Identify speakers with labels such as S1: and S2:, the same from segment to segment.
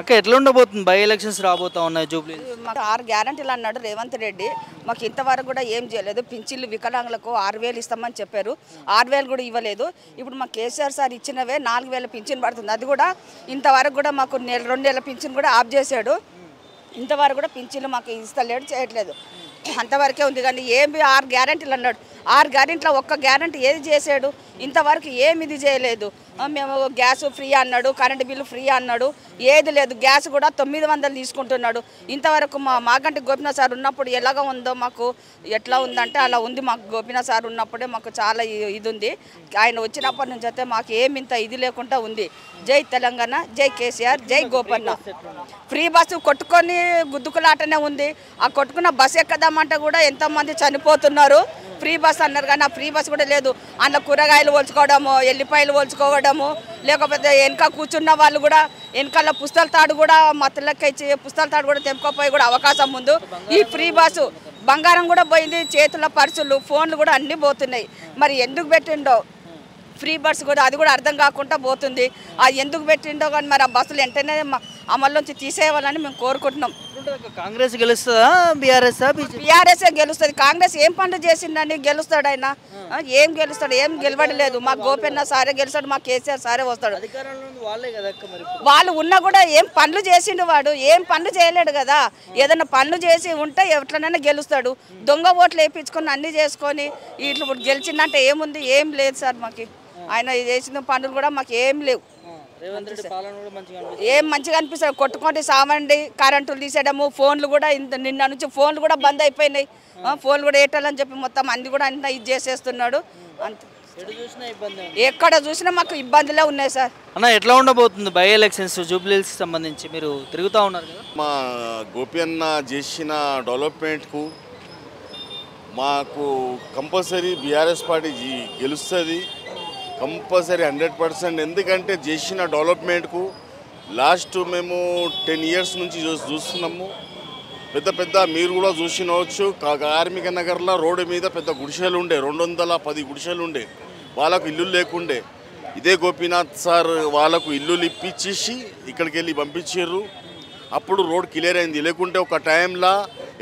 S1: అక్క ఎట్లా ఉండబోతుంది బై ఎలక్షన్స్ రాబోతా ఉన్నాయి జూబ్లీ
S2: మాకు 6 గ్యారెంటీలు అన్నాడు రేవంత్ రెడ్డి. మాకు ఇంతవరకు కూడా ఏం చేయలేదు. పింఛన్లు వికలాంగులకు 6,000 ఇస్తామని చెప్పారు. 6,000 కూడా ఇవ్వలేదు. ఇప్పుడు మాకు కేసీఆర్ సార్ ఇచ్చినవే 4,000 పింఛన్ పడుతుంది. అది కూడా ఇంతవరకు కూడా మాకు 2 నెలల పింఛన్ కూడా ఆఫ్ చేశాడు. ఇంతవరకు కూడా పింఛన్లు మాకు ఇస్తలేడు, చేయట్లేదు. అంతవరకే ఉంది. కానీ ఏమి 6 గ్యారెంటీలు అన్నాడు. 6 గ్యారెంటీలో ఒక్క గ్యారెంటీ ఏది చేశాడు? ఇంతవరకు ఏమి ఇది చేయలేదు. మేము గ్యాస్ ఫ్రీ అన్నాడు, కరెంటు బిల్లు ఫ్రీ అన్నాడు, ఏది లేదు. గ్యాస్ కూడా 900 తీసుకుంటున్నాడు. ఇంతవరకు మాగంటి గోపినాథ్ సార్ ఉన్నప్పుడు ఎలాగ ఉందో మాకు ఎట్లా ఉందంటే అలా ఉంది. మాకు గోపినాథ్ సార్ ఉన్నప్పుడే మాకు చాలా ఇది ఉంది. ఆయన వచ్చినప్పటి నుంచి అయితే మాకు ఏమి ఇంత ఇది లేకుండా ఉంది. జై తెలంగాణ, జై కేసీఆర్, జై గోపన్న. ఫ్రీ బస్సు కొట్టుకొని గుద్దుకులాటనే ఉంది. ఆ కొట్టుకున్న బస్సు ఎక్కదామంటే కూడా ఎంతోమంది చనిపోతున్నారు. ఫ్రీ బస్ అన్నారు కానీ ఆ ఫ్రీ బస్ కూడా లేదు. అందులో కూరగాయలు పోల్చుకోవడము, ఎల్లిపాయలు పోల్చుకోవడము, లేకపోతే వెనక కూర్చున్న వాళ్ళు కూడా వెనకాల పుస్తల తాడు కూడా మత్తలకి ఇచ్చి పుస్తల తాడు కూడా తెంపుకోపోయి కూడా అవకాశం ఉంది. ఈ ఫ్రీ బస్సు బంగారం కూడా పోయింది, చేతుల పర్సులు, ఫోన్లు కూడా అన్నీ పోతున్నాయి. మరి ఎందుకు పెట్టిండో ఫ్రీ బస్ కూడా అది కూడా అర్థం కాకుండా పోతుంది. అది ఎందుకు పెట్టిండో కానీ మరి ఆ బస్సులు వెంటనే అమల్లోంచి తీసేయాలని మేము కోరుకుంటున్నాం.
S1: కాంగ్రెస్ గెలుస్తుందా బీఆర్ఎస్?
S2: బీఆర్ఎస్ఏ గెలుస్తుంది. కాంగ్రెస్ ఏం పనులు చేసిందని గెలుస్తాడు ఆయన? ఏం గెలుస్తాడు? ఏం గెలవడలేదు. మా గోపన్న సారే గెలుస్తాడు, మా కేసీఆర్ సారే వస్తాడు. వాళ్ళు ఉన్నా కూడా ఏం పనులు చేసిండు వాడు? ఏం పనులు చేయలేడు కదా. ఏదైనా పనులు చేసి ఉంటే ఎట్లనైనా గెలుస్తాడు. దొంగ ఓట్లు వేయించుకొని అన్నీ చేసుకొని ఇట్లా గెలిచిందంటే ఏముంది? ఏం లేదు సార్. మాకు ఆయన చేసిన పనులు కూడా మాకు ఏం లేవు. ఏం మంచిగా అనిపిస్తుంది. కొట్టుకోండి సామండి, కరెంటులు తీసేయడము, ఫోన్లు కూడా నిన్న నుంచి ఫోన్లు కూడా బంద్ అయిపోయినాయి. ఫోన్లు కూడా వేయాలని చెప్పి మొత్తం అన్ని కూడా అంతా ఇది చేసేస్తున్నాడు. అంతే, ఎక్కడ చూసినా మాకు ఇబ్బందులే ఉన్నాయి సార్.
S1: అన్న ఎట్లా ఉండబోతుంది బై ఎలక్షన్స్ జూబ్లీస్ సంబంధించి? మీరు తిరుగుతూ ఉన్నారు కదా.
S3: మా గోపి అన్న చేసిన డెవలప్మెంట్కు మాకు కంపల్సరీ బీఆర్ఎస్ పార్టీ గెలుస్తుంది కంపల్సరీ 100%. ఎందుకంటే చేసిన డెవలప్మెంట్కు లాస్ట్ మేము 10 ఇయర్స్ నుంచి చూస్తున్నాము. పెద్ద మీరు కూడా చూసినవచ్చు. కార్మిక నగర్లో రోడ్డు మీద పెద్ద గుడిసెలు ఉండే, 210 గుడిసెలు ఉండే. వాళ్ళకు ఇల్లు లేకుండే. ఇదే గోపీనాథ్ సార్ వాళ్ళకు ఇల్లులు ఇప్పించేసి ఇక్కడికి వెళ్ళి పంపించారు. అప్పుడు రోడ్ క్లియర్ అయింది. లేకుంటే ఒక టైంలో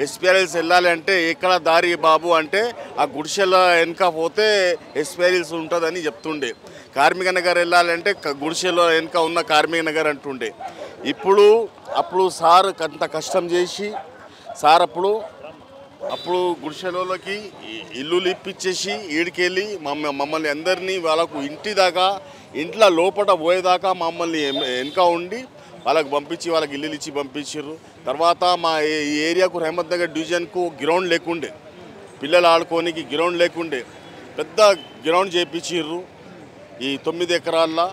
S3: ఎస్పీఆర్ఎల్స్ వెళ్ళాలి అంటే ఎక్కడ దారి బాబు అంటే ఆ గుడిసెల వెనక పోతే ఎస్పీఆర్ఎల్స్ ఉంటుందని చెప్తుండే. కార్మిక నగర్ వెళ్ళాలంటే గుడిసెల వెనక ఉన్న కార్మిక నగర్ అంటుండే. అప్పుడు సార్ అంత కష్టం చేసి సార్ అప్పుడు గుడిసెలకి ఇల్లులు ఇప్పించేసి ఈడికెళ్ళి మమ్మల్ని అందరినీ వాళ్ళకు ఇంట్లో లోపల పోయేదాకా మమ్మల్ని వెనక ఉండి వాళ్ళకి పంపించి వాళ్ళకి ఇల్లులు ఇచ్చి పంపించారు. తర్వాత మా ఈ ఏరియాకు రహమత్ నగర్ డివిజన్కు గ్రౌండ్ లేకుండే, పిల్లలు ఆడుకోనికి గ్రౌండ్ లేకుండే. పెద్ద గ్రౌండ్ చేయించారు ఈ 9 ఎకరాల్లో.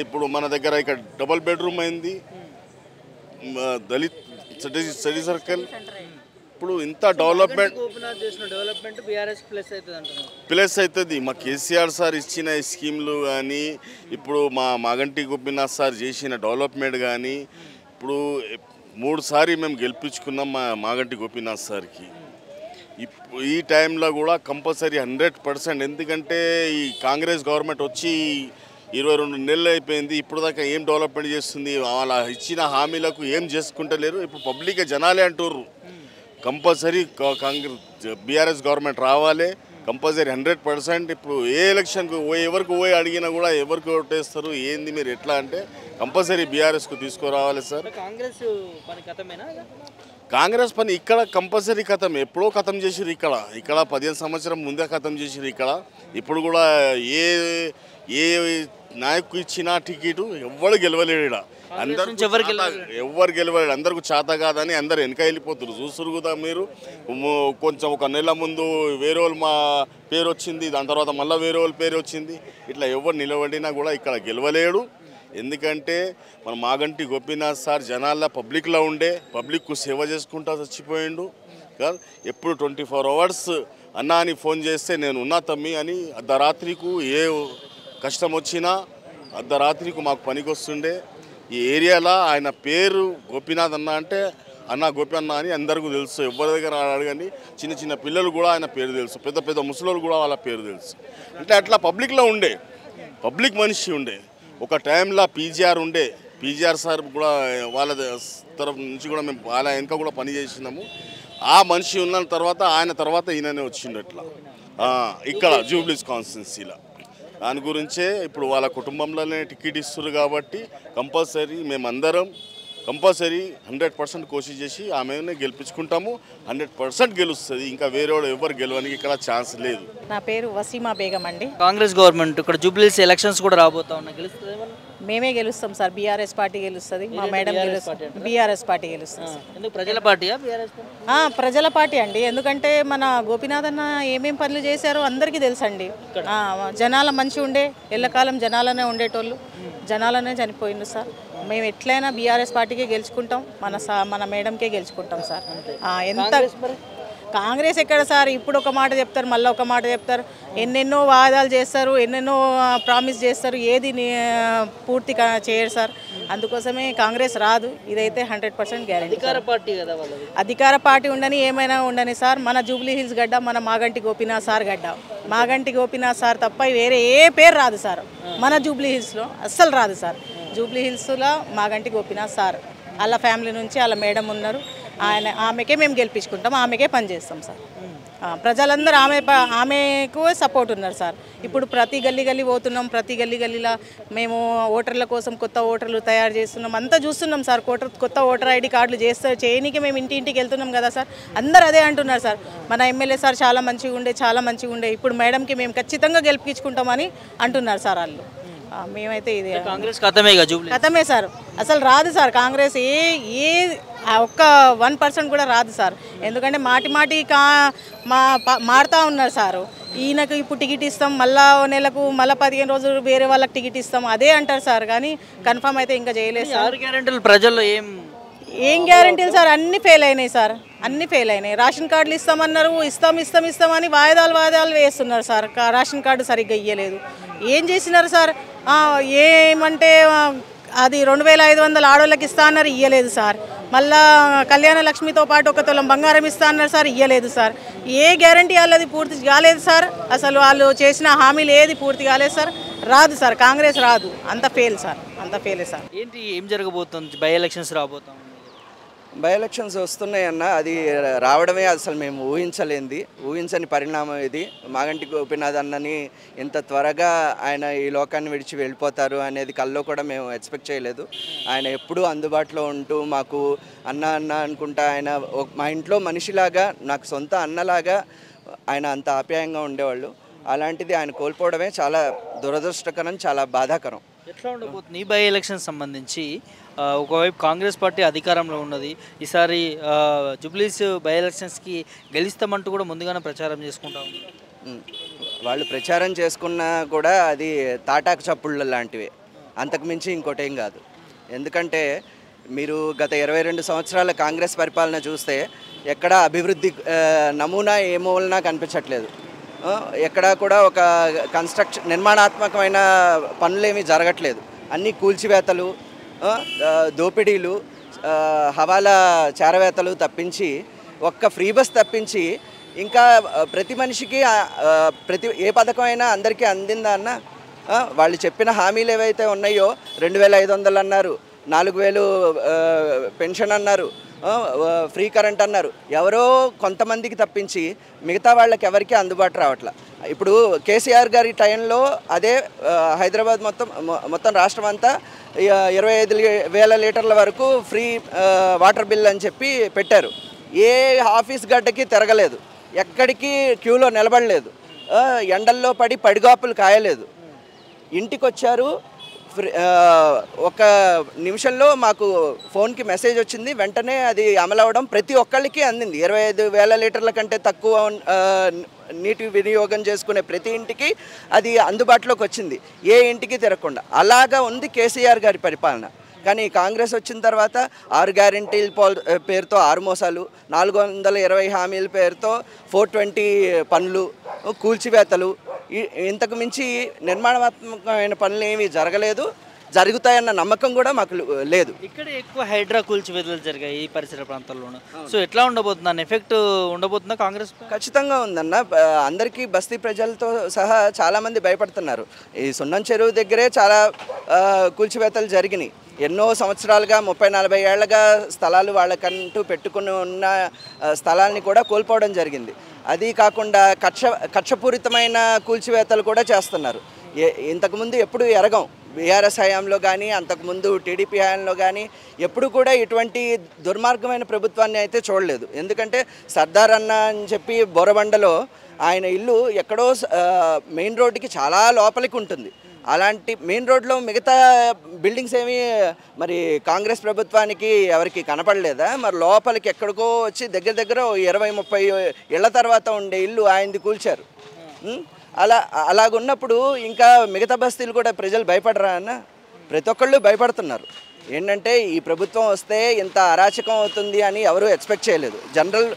S3: ఇప్పుడు మన దగ్గర ఇక్కడ డబుల్ బెడ్రూమ్ అయింది, దళిత్ స్టడీ సర్కిల్. ఇప్పుడు ఇంత డెవలప్మెంట్ ప్లస్ అవుతుంది. మా కేసీఆర్ సార్ ఇచ్చిన స్కీమ్లు కానీ, ఇప్పుడు మా మాగంటి గోపినాథ్ సార్ చేసిన డెవలప్మెంట్ కానీ, ఇప్పుడు 3 సార్లు మేము గెలిపించుకున్నాం మా మాగంటి గోపినాథ్ సార్కి. ఈ టైంలో కూడా కంపల్సరీ 100%. ఎందుకంటే ఈ కాంగ్రెస్ గవర్నమెంట్ వచ్చి 22 నెలలు అయిపోయింది. ఇప్పుడు దాకా ఏం డెవలప్మెంట్ చేస్తుంది? వాళ్ళ ఇచ్చిన హామీలకు ఏం చేసుకుంటలేరు. ఇప్పుడు పబ్లిక్ జనాలే అంటుర్రు కంపల్సరీ కాంగ్రెస్ బీఆర్ఎస్ గవర్నమెంట్ రావాలి కంపల్సరీ 100%. ఇప్పుడు ఏ ఎలక్షన్కు ఎవరికి అడిగినా కూడా ఎవరికి ఓటేస్తారు ఏంది మీరు ఎట్లా అంటే కంపల్సరీ బీఆర్ఎస్కు తీసుకురావాలి సార్. కాంగ్రెస్ పని ఇక్కడ కంపల్సరీ ఖతం, ఎప్పుడో ఖతం చేసిరు. ఇక్కడ 15 సంవత్సరం ముందే ఖతం చేసిరు. ఇప్పుడు కూడా ఏ నాయకు ఇచ్చిన టికెట్ ఎవ్వరు గెలవలేడు. ఎవరు గెలవలేడు. అందరికి చేత కాదని అందరు వెనక వెళ్ళిపోతారు. చూస్తురు కదా మీరు. కొంచెం ఒక నెల ముందు వేరే వాళ్ళు మా పేరు వచ్చింది, దాని తర్వాత మళ్ళీ వేరే వాళ్ళ పేరు వచ్చింది. ఇట్లా ఎవరు నిలబడినా కూడా ఇక్కడ గెలవలేడు. ఎందుకంటే మన మాగంటి గోపీనాథ్ సార్ జనాల్లో పబ్లిక్లో ఉండే, పబ్లిక్కు సేవ చేసుకుంటా చచ్చిపోయిండు కాదు. ఎప్పుడు 24 అవర్స్ అన్నా అని ఫోన్ చేస్తే నేను ఉన్నా తమ్మి అని, అర్ధరాత్రికి ఏ కష్టం వచ్చినా అర్ధరాత్రికి మాకు పనికి వస్తుండే. ఈ ఏరియాలో ఆయన పేరు గోపీనాథ్ అన్న అంటే అన్న గోపి అన్న అని అందరికీ తెలుసు. ఎవరి దగ్గర అడగని చిన్న పిల్లలు కూడా ఆయన పేరు తెలుసు, పెద్ద ముసలోళ్ళు కూడా వాళ్ళ పేరు తెలుసు. అంటే అట్లా పబ్లిక్లో ఉండే, పబ్లిక్ మనిషి ఉండే. ఒక టైంలో పీజీఆర్ ఉండే, పీజీఆర్ సార్ కూడా వాళ్ళ తరఫు నుంచి కూడా మేము వాళ్ళ వెనక కూడా పని చేసినాము. ఆ మనిషి ఉన్న తర్వాత ఆయన తర్వాత ఈయననే వచ్చిండు అట్లా ఇక్కడ జూబ్లీస్ కాన్స్టిట్యున్సీలో. దాని గురించే ఇప్పుడు వాళ్ళ కుటుంబంలోనే టికెట్ ఇస్తున్నారు కాబట్టి కంపల్సరీ మేమందరం 100% కోషిష్ చేసి ఆమెనే గెలిపించుకుంటాము. 100% గెలుస్తుంది. ఇంకా వేరే ఎవరు గెలవడానికి ఇక్కడ ఛాన్స్ లేదు.
S4: నా పేరు వసీమా బేగం అండి.
S1: కాంగ్రెస్ గవర్నమెంట్ ఇక్కడ జూబ్లీస్ ఎలక్షన్స్ కూడా రాబోతా ఉన్నాయి, గెలుస్తుంది ఏమన్నా?
S4: మేమే గెలుస్తాం సార్. బీఆర్ఎస్ పార్టీ గెలుస్తుంది. మా మేడం గెలుస్తుంది. బీఆర్ఎస్ పార్టీ గెలుస్తుంది.
S1: ఎందుకు ప్రజల పార్టీయా బీఆర్ఎస్ పార్టీ?
S4: ప్రజల పార్టీ అండి. ఎందుకంటే మన గోపీనాథ్ అన్న ఏమేం పనులు చేశారో అందరికీ తెలుసండి. జనాల మంచి ఉండే, ఎల్లకాలం జనాలనే ఉండేటోళ్ళు, జనాలనే చనిపోయిండు సార్. మేము ఎట్లయినా బీఆర్ఎస్ పార్టీకే గెలుచుకుంటాం. మన మేడంకే గెలుచుకుంటాం సార్. ఎంత కాంగ్రెస్ ఎక్కడ సార్, ఇప్పుడు ఒక మాట చెప్తారు, మళ్ళీ ఒక మాట చెప్తారు, ఎన్నెన్నో వాదాలు చేస్తారు, ఎన్నెన్నో ప్రామిస్ చేస్తారు, ఏది పూర్తి చేయరు సార్. అందుకోసమే కాంగ్రెస్ రాదు. ఇదైతే 100% గ్యారెంటీ.
S1: అధికార పార్టీ కదా వాళ్ళది.
S4: అధికార పార్టీ ఉండని ఏమైనా ఉండని సార్, మన జూబ్లీ హిల్స్ గడ్డ మన మాగంటి గోపీనాథ్ సార్ గడ్డ. మాగంటి గోపీనాథ్ సార్ తప్ప వేరే ఏ పేరు రాదు సార్ మన జూబ్లీ హిల్స్లో, అస్సలు రాదు సార్. జూబ్లీ హిల్స్లో మాగంటి గోపీనాథ్ సార్, వాళ్ళ ఫ్యామిలీ నుంచి వాళ్ళ మేడం ఉన్నారు. ఆమెకే మేము గెలిపించుకుంటాం, ఆమెకే పనిచేస్తాం సార్. ప్రజలందరూ ఆమెకు సపోర్ట్ ఉన్నారు సార్. ఇప్పుడు ప్రతి గల్లీ పోతున్నాం, ప్రతి గల్లీలో మేము ఓటర్ల కోసం కొత్త ఓటర్లు తయారు చేస్తున్నాం, అంతా చూస్తున్నాం సార్. కొత్త ఓటర్ ఐడి కార్డులు చేయనీకి మేము ఇంటింటికి వెళ్తున్నాం కదా సార్. అందరూ అదే అంటున్నారు సార్, మన ఎమ్మెల్యే సార్ చాలా మంచిగా ఉండే, ఇప్పుడు మేడంకి మేము ఖచ్చితంగా గెలిపించుకుంటామని అంటున్నారు సార్ వాళ్ళు. మేమైతే ఇది
S1: కాంగ్రెస్ కథమే
S4: సార్. అసలు రాదు సార్ కాంగ్రెస్. ఒక్క 1% కూడా రాదు సార్. ఎందుకంటే మాటి మారుతూ ఉన్నారు సార్. ఈయనకు ఇప్పుడు టికెట్ ఇస్తాం, మళ్ళా నెలకు మళ్ళీ 15 రోజులు వేరే వాళ్ళకి టికెట్ ఇస్తాం అదే అంటారు సార్. కానీ కన్ఫర్మ్ అయితే ఇంకా చేయలేదు సార్.
S1: గ్యారెంటీలు ప్రజల్లో
S4: ఏం గ్యారెంటీలు సార్? అన్నీ ఫెయిల్ అయినాయి సార్, అన్నీ ఫెయిల్ అయినాయి. రేషన్ కార్డులు ఇస్తామన్నారు, ఇస్తామని వాయిదాలు వేస్తున్నారు సార్. రేషన్ కార్డు సరిగ్గా ఇవ్వలేదు. ఏం చేసినారు సార్? ఏమంటే అది 2500 ఆడోళ్ళకి ఇస్తా అన్నారు, ఇవ్వలేదు సార్. మళ్ళా కళ్యాణ లక్ష్మితో పాటు 1 తులం బంగారం ఇస్తా అన్నారు సార్, ఇవ్వలేదు సార్. ఏ గ్యారంటీ వాళ్ళది పూర్తి కాలేదు సార్. అసలు వాళ్ళు చేసిన హామీలు ఏది పూర్తి కాలేదు సార్. రాదు సార్, కాంగ్రెస్ రాదు. అంత ఫెయిల్ సార్, అంత ఫెయిలే సార్.
S1: ఏం జరగబోతుంది? బై ఎలక్షన్స్ రాబోతాం.
S5: బై ఎలక్షన్స్ వస్తున్నాయన్న, అది రావడమే అసలు మేము ఊహించని పరిణామం ఇది. మాగంటి గోపీనాథ్ అన్నని ఇంత త్వరగా ఆయన ఈ లోకాన్ని విడిచి వెళ్ళిపోతారు అనేది కల్లో కూడా మేము ఎక్స్పెక్ట్ చేయలేదు. ఆయన ఎప్పుడూ అందుబాటులో ఉంటూ మాకు అన్న అనుకుంటా, ఆయన మా ఇంట్లో మనిషిలాగా, నాకు సొంత అన్నలాగా ఆయన అంత ఆప్యాయంగా ఉండేవాళ్ళు. అలాంటిది ఆయన కోల్పోవడమే చాలా దురదృష్టకరం, చాలా బాధాకరం.
S1: ఎట్లా ఉండబోతుంది ఈ బై ఎలక్షన్ సంబంధించి? ఒకవైపు కాంగ్రెస్ పార్టీ అధికారంలో ఉన్నది, ఈసారి జూబ్లీస్ బై ఎలక్షన్స్కి గెలుస్తామంటూ కూడా ముందుగానే ప్రచారం చేసుకుంటా ఉన్నారు.
S5: వాళ్ళు ప్రచారం చేసుకున్నా కూడా అది తాటాకు చప్పుళ్ళు లాంటివి, అంతకుమించి ఇంకోటేం కాదు. ఎందుకంటే మీరు గత 22 సంవత్సరాల కాంగ్రెస్ పరిపాలన చూస్తే ఎక్కడా అభివృద్ధి నమూనా ఏ మూలనా కనిపించట్లేదు. ఎక్కడా కూడా ఒక నిర్మాణాత్మకమైన పనులేమీ జరగట్లేదు. అన్నీ కూల్చివేతలు, దోపిడీలు, హవాలా చేరవేతలు తప్పించి, ఒక్క ఫ్రీ బస్ తప్పించి ఇంకా ప్రతి మనిషికి ఏ పథకం అయినా అందరికీ అందిందా అన్న? వాళ్ళు చెప్పిన హామీలు ఏవైతే ఉన్నాయో 2500 అన్నారు, 4000 పెన్షన్ అన్నారు, ఫ్రీ కరెంట్ అన్నారు. ఎవరో కొంతమందికి తప్పించి మిగతా వాళ్ళకి ఎవరికి అందుబాటు రావట్లా. ఇప్పుడు కేసీఆర్ గారి టైంలో అదే హైదరాబాద్ మొత్తం రాష్ట్రం అంతా 25,000 లీటర్ల వరకు ఫ్రీ వాటర్ బిల్ అని చెప్పి పెట్టారు. ఏ ఆఫీస్ గడ్డకి తిరగలేదు, ఎక్కడికి క్యూలో నిలబడలేదు, ఎండల్లో పడి పడిగాపులు కాయలేదు. ఇంటికి వచ్చారు, ఒక నిమిషంలో మాకు ఫోన్కి మెసేజ్ వచ్చింది, వెంటనే అది అమలవడం ప్రతి ఒక్కళ్ళకి అందింది. 25,000 లీటర్ల కంటే తక్కువ నీటి వినియోగం చేసుకునే ప్రతి ఇంటికి అది అందుబాటులోకి వచ్చింది, ఏ ఇంటికి తిరగకుండా. అలాగా ఉంది కేసీఆర్ గారి పరిపాలన. కానీ కాంగ్రెస్ వచ్చిన తర్వాత 6 గ్యారెంటీల పేరుతో 6 మోసాలు, 420 హామీల పేరుతో 420 పనులు, కూల్చివేతలు, ఇంతకు మించి నిర్మాణాత్మకమైన పనులు ఏమీ జరగలేదు. జరుగుతాయన్న నమ్మకం కూడా మాకు లేదు.
S1: ఇక్కడ ఎక్కువ హైడ్రా కూల్చివేతలు జరిగాయి ఈ పరిసర ప్రాంతాల్లోనూ. సో ఎట్లా ఉండబోతుంది? దాని ఎఫెక్ట్ ఉండబోతుందా కాంగ్రెస్?
S5: ఖచ్చితంగా ఉందన్న. అందరికీ బస్తీ ప్రజలతో సహా చాలామంది భయపడుతున్నారు. ఈ సున్నం చెరువు దగ్గరే చాలా కూల్చివేతలు జరిగినాయి. ఎన్నో సంవత్సరాలుగా 30-40 ఏళ్ళగా స్థలాలు వాళ్ళకంటూ పెట్టుకుని ఉన్న స్థలాల్ని కూడా కోల్పోవడం జరిగింది. అది కాకుండా కక్షపూరితమైన కూల్చివేతలు కూడా చేస్తున్నారు. ఇంతకుముందు ఎప్పుడు ఎరగం, బీఆర్ఎస్ హయాంలో కానీ అంతకుముందు టీడీపీ హయాంలో కానీ ఎప్పుడు కూడా ఇటువంటి దుర్మార్గమైన ప్రభుత్వాన్ని అయితే చూడలేదు. ఎందుకంటే సర్దార్ అన్న అని చెప్పి బోరబండలో ఆయన ఇల్లు ఎక్కడో మెయిన్ రోడ్డుకి చాలా లోపలికి ఉంటుంది. అలాంటి మెయిన్ రోడ్లో మిగతా బిల్డింగ్స్ ఏమీ మరి కాంగ్రెస్ ప్రభుత్వానికి ఎవరికి కనపడలేదా? మరి లోపలికి ఎక్కడికో వచ్చి దగ్గర దగ్గర 20-30 ఏళ్ల తర్వాత ఉండే ఇల్లు ఆయనది కూల్చారు. అలాగున్నప్పుడు ఇంకా మిగతా బస్తీలు కూడా ప్రజలు భయపడరా అన్న? ప్రతి ఒక్కళ్ళు భయపడుతున్నారు. ఏంటంటే ఈ ప్రభుత్వం వస్తే ఇంత అరాచకం అవుతుంది అని ఎవరూ ఎక్స్పెక్ట్ చేయలేదు. జనరల్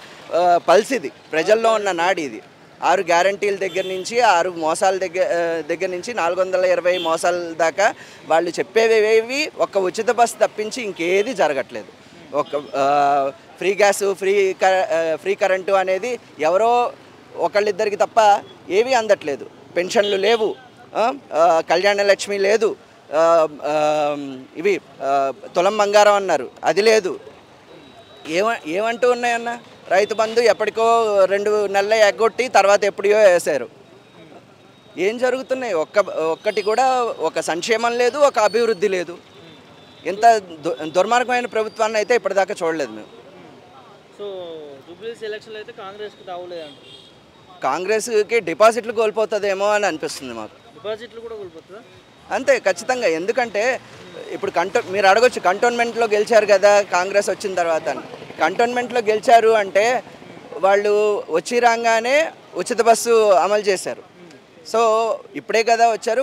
S5: పల్స్ ఇది, ప్రజల్లో ఉన్న నాడి ఇది. 6 గ్యారంటీల దగ్గర నుంచి 6 మోసాల దగ్గర నుంచి 420 మోసాల దాకా వాళ్ళు చెప్పేవేవి ఒక ఉచిత బస్సు తప్పించి ఇంకేది జరగట్లేదు. ఒక ఫ్రీ గ్యాసు, ఫ్రీ కరెంటు అనేది ఎవరో ఒకళ్ళిద్దరికి తప్ప ఏవి అందట్లేదు. పెన్షన్లు లేవు, కళ్యాణ లక్ష్మి లేదు, ఇవి తులం బంగారం అన్నారు అది లేదు. ఏమంటూ ఉన్నాయన్న? రైతు బంధు ఎప్పటికో 2 నెలలు ఎగ్గొట్టి తర్వాత ఎప్పుడో వేశారు. ఏం జరుగుతున్నాయి? ఒక్కటి కూడా ఒక సంక్షేమం లేదు, ఒక అభివృద్ధి లేదు. ఇంత దుర్మార్గమైన ప్రభుత్వాన్ని అయితే ఇప్పటిదాకా చూడలేదు మేము.
S1: సో జూబ్లీస్ ఎలక్షన్లో అయితే కాంగ్రెస్కి తావులేదండి.
S5: కాంగ్రెస్కి డిపాజిట్లు కోల్పోతుందేమో అని అనిపిస్తుంది మాకు.
S1: డిపాజిట్లు కూడా కోల్పోతుందా?
S5: అంతే ఖచ్చితంగా. ఎందుకంటే ఇప్పుడు మీరు అడగొచ్చు, కంటోన్మెంట్లో గెలిచారు కదా కాంగ్రెస్ వచ్చిన తర్వాత. కంటోన్మెంట్లో గెలిచారు అంటే వాళ్ళు వచ్చి రాగానే ఉచిత బస్సు అమలు చేశారు. సో ఇప్పుడే కదా వచ్చారు.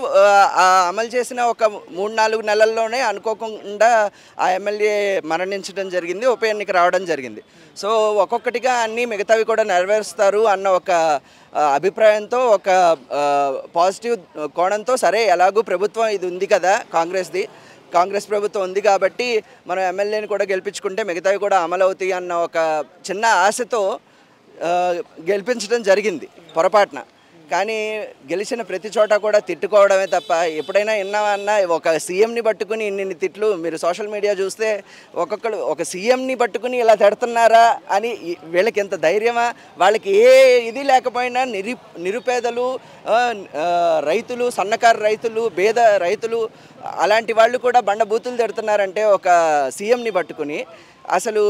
S5: అమలు చేసిన ఒక 3-4 నెలల్లోనే అనుకోకుండా ఆ ఎమ్మెల్యే మరణించడం జరిగింది, ఉప ఎన్నిక రావడం జరిగింది. సో ఒక్కొక్కటిగా అన్నీ మిగతావి కూడా నెరవేరుస్తారు అన్న ఒక అభిప్రాయంతో, ఒక పాజిటివ్ కోణంతో, సరే ఎలాగూ ప్రభుత్వం ఇది ఉంది కదా కాంగ్రెస్ ప్రభుత్వం ఉంది కాబట్టి మనం ఎమ్మెల్యేని కూడా గెలిపించుకుంటే మిగతావి కూడా అమలు అవుతాయి అన్న ఒక చిన్న ఆశతో గెలిపించడం జరిగింది పొరపాటున. కానీ గెలిచిన ప్రతి చోట కూడా తిట్టుకోవడమే తప్ప ఎప్పుడైనా విన్నామన్నా ఒక సీఎంని పట్టుకుని ఇన్ని తిట్లు? మీరు సోషల్ మీడియా చూస్తే ఒక్కొక్కరు ఒక సీఎంని పట్టుకుని ఇలా తిడుతున్నారా అని, వీళ్ళకి ఎంత ధైర్యమా? వాళ్ళకి ఏ ఇది లేకపోయినా నిరుపేదలు, రైతులు, సన్నకారు రైతులు, పేద రైతులు అలాంటి వాళ్ళు కూడా బండబూతులు తిడుతున్నారంటే ఒక సీఎంని పట్టుకుని. అసలు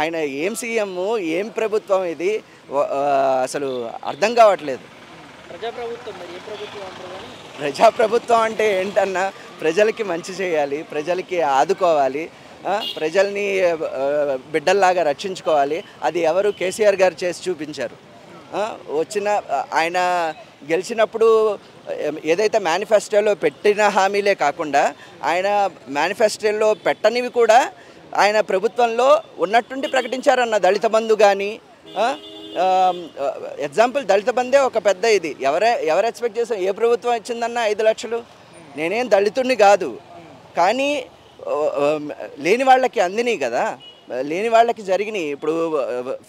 S5: ఆయన ఏం సీఎం, ఏం ప్రభుత్వం ఇది? అసలు అర్థం కావట్లేదు. ప్రజాప్రభుత్వం అంటే ఏంటన్నా? ప్రజలకి మంచి చేయాలి, ప్రజలకి ఆదుకోవాలి, ప్రజల్ని బిడ్డల్లాగా రక్షించుకోవాలి. అది ఎవరు? కేసీఆర్ గారు చేసి చూపించారు. ఆయన గెలిచినప్పుడు ఏదైతే మేనిఫెస్టోలో పెట్టిన హామీలే కాకుండా ఆయన మేనిఫెస్టోలో పెట్టనివి కూడా ఆయన ప్రభుత్వంలో ఉన్నట్టుండి ప్రకటించారన్న. దళిత బంధు కానీ, ఎగ్జాంపుల్ దళిత బంధే ఒక పెద్ద ఇది. ఎవరు ఎక్స్పెక్ట్ చేసాం? ఏ ప్రభుత్వం ఇచ్చిందన్న 5 లక్షలు? నేనేం దళితుడిని కాదు, కానీ లేని వాళ్ళకి అందినాయి కదా, లేని వాళ్ళకి జరిగినాయి. ఇప్పుడు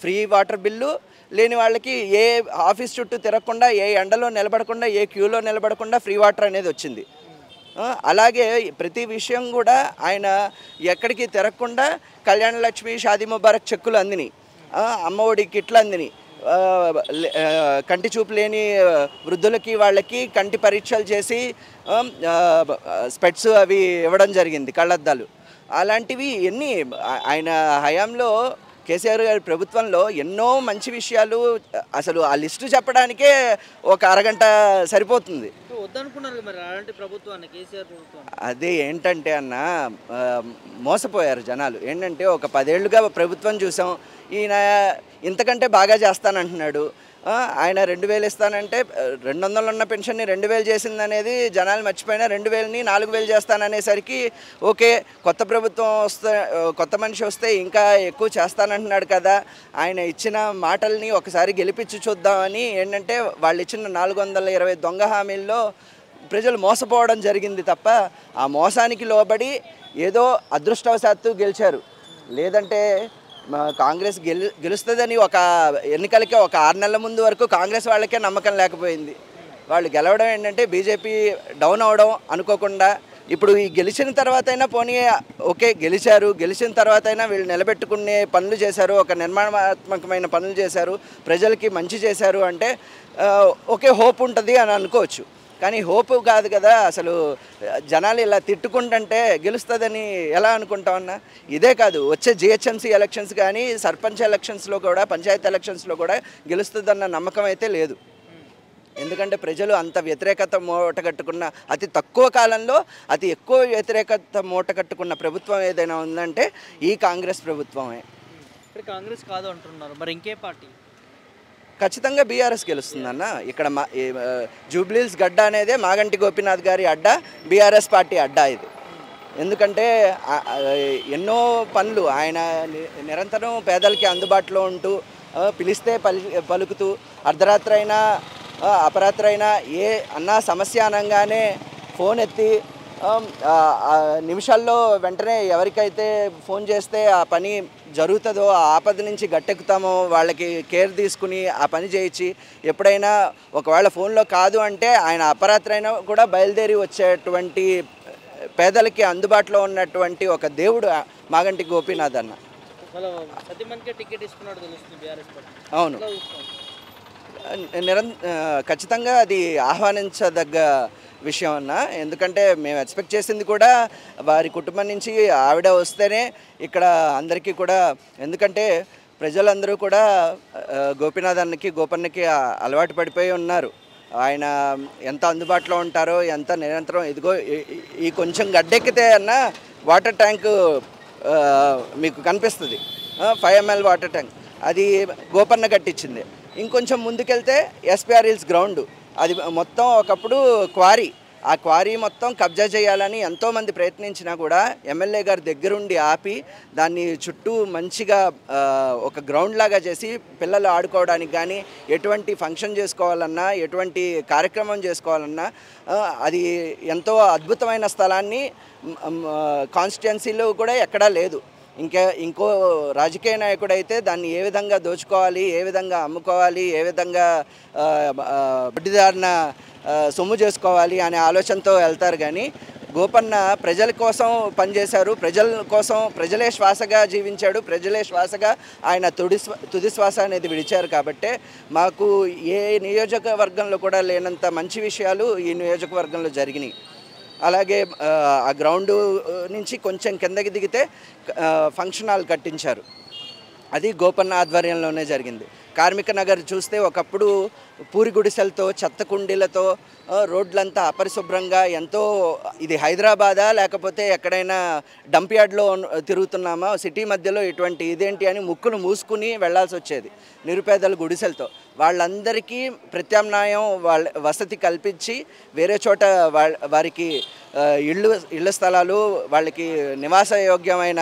S5: ఫ్రీ వాటర్ బిల్లు లేని వాళ్ళకి ఏ ఆఫీస్ చుట్టూ తిరగకుండా, ఏ ఎండలో నిలబడకుండా, ఏ క్యూలో నిలబడకుండా ఫ్రీ వాటర్ అనేది వచ్చింది. అలాగే ప్రతి విషయం కూడా ఆయన ఎక్కడికి తిరగకుండా కళ్యాణ లక్ష్మి, షాదీ ముబారక్ చెక్కులు అందినాయి, అమ్మఒడి కిట్లు అందినాయి, కంటి చూపు లేని వృద్ధులకి వాళ్ళకి కంటి పరీక్షలు చేసి స్పెట్స్ అవి ఇవ్వడం జరిగింది, కళ్ళద్దాలు. అలాంటివి ఎన్ని ఆయన హయాంలో కేసీఆర్ గారి ప్రభుత్వంలో ఎన్నో మంచి విషయాలు. అసలు ఆ లిస్టు చెప్పడానికే ఒక అరగంట సరిపోతుంది. అదే ఏంటంటే అన్న, మోసపోయారు జనాలు. ఏంటంటే ఒక 10 ఏళ్ళుగా ప్రభుత్వం చూసాం, ఈయన ఇంతకంటే బాగా చేస్తానంటున్నాడు. ఆయన 2000 ఇస్తానంటే 200 ఉన్న పెన్షన్ని 2000 చేసిందనేది జనాలు మర్చిపోయినా 2000ని 4000 చేస్తాననేసరికి ఓకే, కొత్త ప్రభుత్వం వస్తే, కొత్త మనిషి వస్తే ఇంకా ఎక్కువ చేస్తానంటున్నాడు కదా, ఆయన ఇచ్చిన మాటల్ని ఒకసారి గెలిపించి చూద్దామని ఏంటంటే వాళ్ళు ఇచ్చిన 420 దొంగ హామీల్లో ప్రజలు మోసపోవడం జరిగింది తప్ప ఆ మోసానికి లోబడి ఏదో అదృష్టవశాత్తు గెలిచారు. లేదంటే కాంగ్రెస్ గెలుస్తుందని ఒక ఎన్నికలకే ఒక 6 నెలల ముందు వరకు కాంగ్రెస్ వాళ్ళకే నమ్మకం లేకపోయింది. వాళ్ళు గెలవడం ఏంటంటే బీజేపీ డౌన్ అవడం అనుకోకుండా, ఇప్పుడు ఈ గెలిచిన తర్వాత అయినా పోనీ ఓకే గెలిచారు, గెలిచిన తర్వాత అయినా వీళ్ళు నిలబెట్టుకునే పనులు చేశారు, ఒక నిర్మాణాత్మకమైన పనులు చేశారు, ప్రజలకి మంచి చేశారు అంటే ఓకే హోప్ ఉంటుంది అని అనుకోవచ్చు. కానీ హోప్ కాదు కదా, అసలు జనాలు ఇలా తిట్టుకుంటుంటే గెలుస్తుందని ఎలా అనుకుంటామన్నా? ఇదే కాదు, వచ్చే జిహెచ్ఎంసీ ఎలక్షన్స్ కానీ సర్పంచ్ ఎలక్షన్స్లో కూడా పంచాయతీ ఎలక్షన్స్లో కూడా గెలుస్తుందన్న నమ్మకం అయితే లేదు. ఎందుకంటే ప్రజలు అంత వ్యతిరేకత మూటగట్టుకున్న, అతి తక్కువ కాలంలో అతి ఎక్కువ వ్యతిరేకత మూటగట్టుకున్న ప్రభుత్వం ఏదైనా ఉందంటే ఈ కాంగ్రెస్ ప్రభుత్వమే.
S1: ఇక్కడ కాంగ్రెస్ కాదు అంటున్నారు, మరి ఇంకే పార్టీ?
S5: ఖచ్చితంగా బీఆర్ఎస్ గెలుస్తుందన్న. ఇక్కడ జూబ్లీహిల్స్ గడ్డ అనేదే మాగంటి గోపీనాథ్ గారి అడ్డా, బీఆర్ఎస్ పార్టీ అడ్డా ఇది. ఎందుకంటే ఎన్నో పనులు ఆయన నిరంతరం పేదలకి అందుబాటులో ఉంటూ, పిలిస్తే పలుకుతూ, అర్ధరాత్రి అయినా అపరాత్రి అయినా ఏ అన్నా సమస్య అనగానే ఫోన్ ఎత్తి నిమిషాల్లో వెంటనే ఎవరికైతే ఫోన్ చేస్తే ఆ పని జరుగుతుందో, ఆ ఆపద నుంచి గట్టెక్కుతామో వాళ్ళకి కేర్ తీసుకుని ఆ పని చేయించి, ఎప్పుడైనా ఒకవేళ ఫోన్లో కాదు అంటే ఆయన అపరాత్రి అయినా కూడా బయలుదేరి వచ్చేటువంటి పేదలకి అందుబాటులో ఉన్నటువంటి ఒక దేవుడు మాగంటి గోపీనాథ్ అన్న. అవును, ఖచ్చితంగా అది ఆహ్వానించదగ్గ విషయం అన్న. ఎందుకంటే మేము ఎక్స్పెక్ట్ చేసింది కూడా వారి కుటుంబం నుంచి ఆవిడ వస్తేనే ఇక్కడ అందరికీ కూడా, ఎందుకంటే ప్రజలందరూ కూడా గోపీనాథ్ అన్నకి గోపన్నకి అలవాటు పడిపోయి ఉన్నారు. ఆయన ఎంత అందుబాటులో ఉంటారో, ఎంత నిరంతరం, ఇదిగో ఈ కొంచెం గడ్డెక్కితే అన్న వాటర్ ట్యాంకు మీకు కనిపిస్తుంది, 5 ml వాటర్ ట్యాంక్, అది గోపన్న కట్టించింది. ఇంకొంచెం ముందుకెళ్తే ఎస్పీఆర్ హిల్స్ గ్రౌండ్, అది మొత్తం ఒకప్పుడు క్వారీ, ఆ క్వారీ మొత్తం కబ్జా చేయాలని ఎంతోమంది ప్రయత్నించినా కూడా ఎమ్మెల్యే గారి దగ్గరుండి ఆపి దాన్ని చుట్టూ మంచిగా ఒక గ్రౌండ్ లాగా చేసి పిల్లలు ఆడుకోవడానికి కానీ, ఎటువంటి ఫంక్షన్ చేసుకోవాలన్నా, ఎటువంటి కార్యక్రమం చేసుకోవాలన్నా అది ఎంతో అద్భుతమైన స్థలాన్ని కాన్స్టిట్యున్సీలో కూడా ఎక్కడా లేదు. ఇంకో రాజకీయ నాయకుడు అయితే దాన్ని ఏ విధంగా దోచుకోవాలి, ఏ విధంగా అమ్ముకోవాలి, ఏ విధంగా బడ్డిదారిన సొమ్ము చేసుకోవాలి అనే ఆలోచనతో వెళ్తారు. కానీ గోపన్న ప్రజల కోసం పనిచేశారు, ప్రజల కోసం, ప్రజలే శ్వాసగా జీవించాడు, ప్రజలే శ్వాసగా ఆయన తుది శ్వాస అనేది విడిచారు. కాబట్టే మాకు ఏ నియోజకవర్గంలో కూడా లేనంత మంచి విషయాలు ఈ నియోజకవర్గంలో జరిగినాయి. అలాగే ఆ గ్రౌండు నుంచి కొంచెం కిందకి దిగితే ఫంక్షన్ హాల్ కట్టించారు, అది గోపన్న ఆధ్వర్యంలోనే జరిగింది. కార్మిక నగర్ చూస్తే ఒకప్పుడు పూరి గుడిసెలతో, చెత్త కుండీలతో, రోడ్లంతా అపరిశుభ్రంగా, ఎంతో, ఇది హైదరాబాదా లేకపోతే ఎక్కడైనా డంప్ యార్డ్లో తిరుగుతున్నామా, సిటీ మధ్యలో ఇటువంటి ఇదేంటి అని ముక్కులు మూసుకుని వెళ్లాల్సి వచ్చేది నిరుపేదల గుడిసెలతో. వాళ్ళందరికీ ప్రత్యామ్నాయం, వాళ్ళ వసతి కల్పించి వేరే చోట వారికి ఇళ్ళ స్థలాలు, వాళ్ళకి నివాస యోగ్యమైన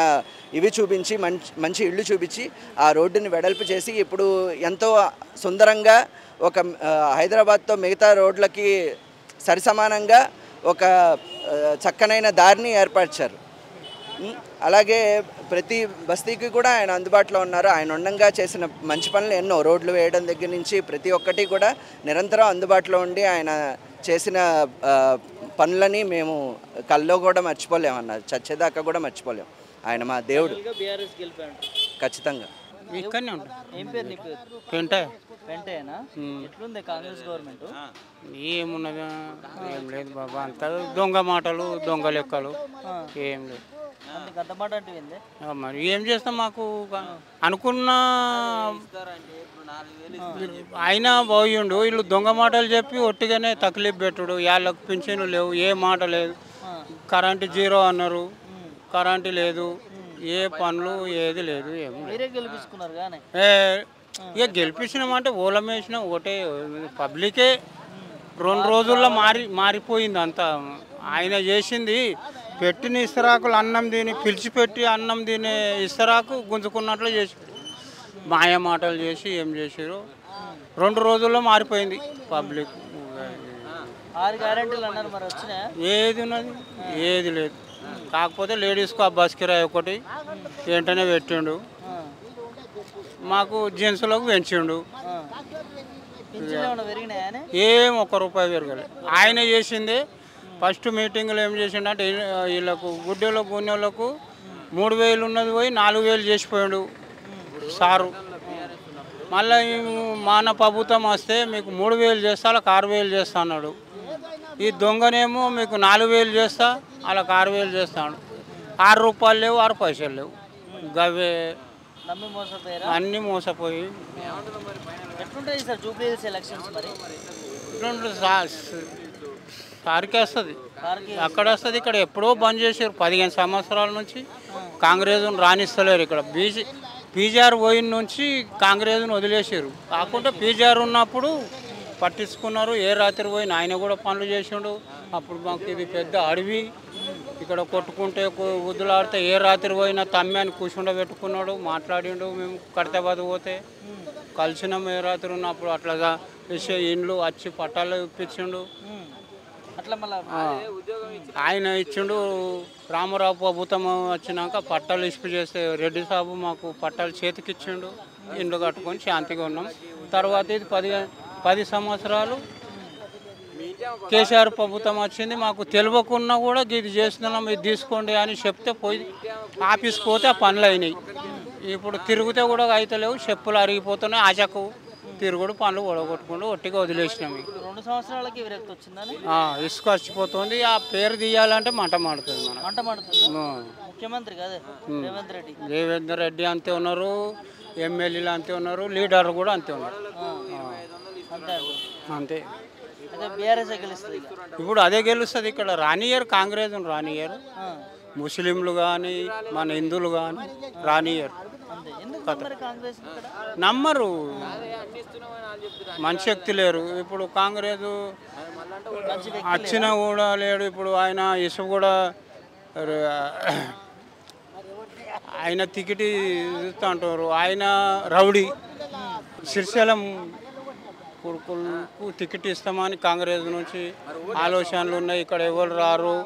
S5: ఇవి చూపించి, మంచి ఇళ్ళు చూపించి ఆ రోడ్డుని వెడల్పు చేసి ఇప్పుడు ఎంతో సుందరంగా ఒక హైదరాబాద్తో మిగతా రోడ్లకి సరిసమానంగా ఒక చక్కనైన దారిని ఏర్పరిచారు. అలాగే ప్రతి బస్తీకి కూడా ఆయన అందుబాటులో ఉన్నారు. ఆయన ఉండంగా చేసిన మంచి పనులు ఎన్నో, రోడ్లు వేయడం దగ్గర నుంచి ప్రతి ఒక్కటి కూడా నిరంతరం అందుబాటులో ఉండి ఆయన చేసిన పనులని మేము కల్లో కూడా మర్చిపోలేమన్న, చచ్చేదాకా కూడా మర్చిపోలేము. ఆయన మా దేవుడు. ఖచ్చితంగా.
S6: ఇక్కడనే ఉంటాం.
S1: ఏం పేరు నీ పేరు? పెంటేనా? ఎట్లుంది కాంగ్రెస్ గవర్నమెంట్?
S6: ఏమున్నది, ఏం లేదు బాబా, అంతా దొంగ మాటలు, దొంగ లెక్కలు, ఏం లేదు. మరి ఏం చేస్తాం, మాకు అనుకున్న ఆయన పోయిండు, వీళ్ళు దొంగ మాటలు చెప్పి ఒట్టిగానే తక్లీఫ్ పెట్టుడు, వాళ్ళకు పింఛన్లు లేవు, ఏ మాట లేదు, కరెంటు జీరో అన్నారు, కరెంటు లేదు, ఏ పనులు ఏది లేదు. ఇక గెలిపించినామంటే ఓలం వేసినా ఒకటే, పబ్లికే 2 రోజుల్లో మారిపోయింది అంతా. ఆయన చేసింది పెట్టిన ఇస్తరాకులు అన్నం తిని, పిలిచిపెట్టి అన్నం తిని ఇస్తరాకు గుంజుకున్నట్లు చేసి, మాయ మాటలు చేసి ఏం చేసారు, 2 రోజుల్లో మారిపోయింది పబ్లిక్.
S1: 6 గ్యారెంటీలు అన్నారు, మరి వచ్చినా?
S6: ఏది ఉన్నది, ఏది లేదు. కాకపోతే లేడీస్కు ఆ బస్ కిరాయి ఒకటి వెంటనే పెట్టిండు, మాకు జెంట్స్లకు పెంచిండు,
S1: ఏం 1 రూపాయి
S6: పెరగలేదు. ఆయన చేసిందే ఫస్ట్ మీటింగ్లో ఏం చేసిండంటే వీళ్ళకు గుడ్డెలకు గున్నెలకు 3000 ఉన్నది పోయి 4000 చేసిపోయాడు సారు. మళ్ళీ మన ప్రభుత్వం వస్తే మీకు 3000 చేస్తా వాళ్ళకి 6000 చేస్తా అన్నాడు. ఈ దొంగనేమో మీకు 4000 చేస్తా వాళ్ళకి 6000 చేస్తాడు. 6 రూపాయలు లేవు 6 పైసలు లేవు. గవే అన్నీ మోసపోయి
S1: ఎట్లుంటుంది సార్ జూబ్లీ హిల్స్ ఎలక్షన్స్ మరి?
S6: ఇట్లా సారికి వస్తుంది, అక్కడ వస్తుంది. ఇక్కడ ఎప్పుడో బంద్ చేశారు 15 సంవత్సరాల నుంచి. కాంగ్రెస్ను రాణిస్తలేరు ఇక్కడ. పీజీఆర్ పోయిన నుంచి కాంగ్రెస్ను వదిలేసారు. కాకుండా పీజీఆర్ ఉన్నప్పుడు పట్టించుకున్నారు. ఏ రాత్రి పోయిన ఆయన కూడా పనులు చేసిండు. అప్పుడు మాకు ఇది పెద్ద అడవి, ఇక్కడ కొట్టుకుంటే ఉద్దులాడితే ఏ రాత్రి పోయినా తమ్మాన్ని కూర్చుండబెట్టుకున్నాడు, మాట్లాడిండు. మేము కడతాబాద్ పోతే కలిసినాం. ఏ రాత్రి ఉన్నప్పుడు అట్లాగా వేసే ఇండ్లు వచ్చి పట్టాలు ఇప్పించిండు.
S1: అట్లా మళ్ళీ
S6: ఆయన ఇచ్చిండు. రామారావు ప్రభుత్వం వచ్చినాక పట్టాలు ఇష్యూ చేస్తే రెడ్డి సాబు మాకు పట్టాలు చేతికి ఇచ్చిండు. ఇండ్లు కట్టుకొని శాంతిగా ఉన్నాం. తర్వాత ఇది 10 సంవత్సరాలు కేసీఆర్ ప్రభుత్వం వచ్చింది. మాకు తెలియకున్నా కూడా ఇది చేస్తున్నాం, ఇది తీసుకోండి అని చెప్తే పోయి ఆఫీస్కి పోతే ఆ పనులు అయినాయి. ఇప్పుడు తిరిగితే కూడా అయితలేవు, చెప్పులు అరిగిపోతున్నాయి. ఆచకు తిరుగుడు పనులు ఒడగొట్టుకుంటూ ఒట్టిగా వదిలేసినాం.
S1: 2 సంవత్సరాలకి విరక్తి వచ్చిందని
S6: ఇసుక వచ్చిపోతుంది. ఆ పేరు తీయాలంటే మంట మాడుతుంది. మనం
S1: మంట మాడుతుంది. ముఖ్యమంత్రి కదా
S6: రేవంత్ రెడ్డి అంతే ఉన్నారు, ఎమ్మెల్యేలు అంతే ఉన్నారు, లీడర్లు కూడా అంతే ఉన్నారు. అంతే
S1: బీఆర్ఎస్ గెలుస్తుంది.
S6: ఇప్పుడు అదే గెలుస్తుంది. ఇక్కడ రానియర్ కాంగ్రెస్ రానియర్, ముస్లింలు కానీ మన హిందువులు కానీ రానియర్. నమ్మరు, మంచి శక్తి లేరు. ఇప్పుడు కాంగ్రెస్ వచ్చినా కూడా లేడు. ఇప్పుడు ఆయన ఇసు కూడా ఆయన టికెట్ ఇస్తా అంటారు. ఆయన రౌడీ. శ్రీశైలం కొడుకులకు టికెట్ ఇస్తామని కాంగ్రెస్ నుంచి ఆలోచనలు ఉన్నాయి. ఇక్కడ ఎవరు రారు,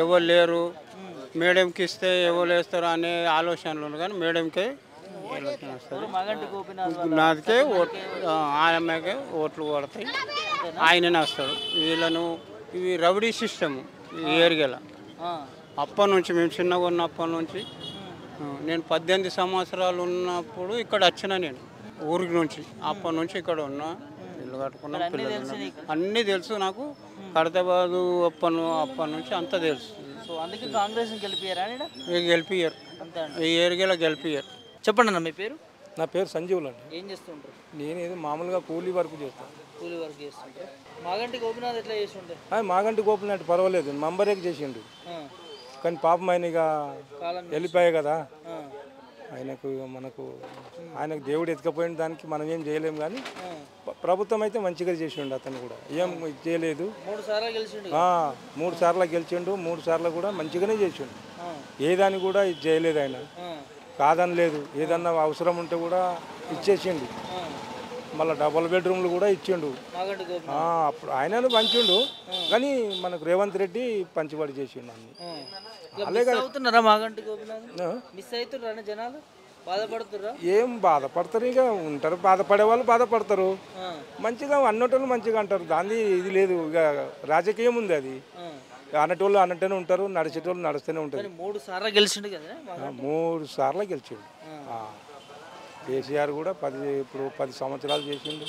S6: ఎవరు లేరు, మేడంకి ఇస్తే ఎవరు వేస్తారు అనే ఆలోచనలు ఉన్నాయి. కానీ మేడంకే నాదికే ఆమెకే ఓట్లు పడతాయి, ఆయననే వస్తాడు. వీళ్ళను ఇవి రౌడీ సిస్టమ్ ఈ ఏరియాలో. అప్పటి నుంచి మేము చిన్నగా ఉన్నప్పటి నుంచి, నేను 18 సంవత్సరాలు ఉన్నప్పుడు ఇక్కడ వచ్చిన నేను ఊరికి నుంచి. అప్పటి నుంచి ఇక్కడ ఉన్నా, ఇల్లు కట్టుకున్నా, పిల్లలు అన్నీ తెలుసు నాకు. ఖైరతాబాదు అప్పటి నుంచి అంతా తెలుసు.
S1: అందుకే కాంగ్రెస్
S6: గెలిపియ్యారు, ఈ ఏరియాలో గెలిపియ్యారు.
S1: చెప్పండి అన్న మీ పేరు?
S7: నా పేరు సంజీవులు అండి.
S1: ఏం చేస్తుంటారు?
S7: నేను ఏదో మామూలుగా కూలీ వర్క్ చేస్తాను.
S1: కూలీ వర్క్ చేస్తుంటారు. మాగంటి గోపినాథ్ ఎట్లా చేస్తుంటారు?
S7: మాగంటి గోపినాథ్ పర్వాలేదు, నంబరేకి చేసిండు. కానీ పాపం ఆయన ఇక వెళ్ళిపోయాయి కదా, ఆయనకు ఆయనకు దేవుడు ఎత్తుకపోయిన దానికి మనం ఏం చేయలేము. కానీ ప్రభుత్వం అయితే మంచిగా చేసిండు. అతను కూడా ఏం చేయలేదు. 3 సార్లు గెలిచిండు. 3 సార్లు కూడా మంచిగానే చేసిండు. ఏదాన్ని కూడా ఇది చేయలేదు. ఆయన కాదని లేదు. ఏదన్నా అవసరం ఉంటే కూడా ఇచ్చేసిండు. మళ్ళీ డబుల్ బెడ్రూమ్లు కూడా ఇచ్చిండు. అప్పుడు ఆయన పంచిండు. కానీ మనకు రేవంత్ రెడ్డి పంచిబడి చేసిండు అన్ని. ఏం బాధపడతారు, ఇక ఉంటారు. బాధపడే వాళ్ళు బాధపడతారు. మంచిగా అన్నటోళ్ళు మంచిగా అంటారు. దాన్ని ఇది లేదు. ఇక రాజకీయం ఉంది. అది అన్నటోళ్ళు అన్నట్టునే ఉంటారు, నడిచేటోళ్ళు నడుస్తూనే ఉంటారు.
S1: 3 సార్లు గెలిచిండు కదా?
S7: 3 సార్లు గెలిచిండు. కేసీఆర్ కూడా 10 సంవత్సరాలు చేసిండు,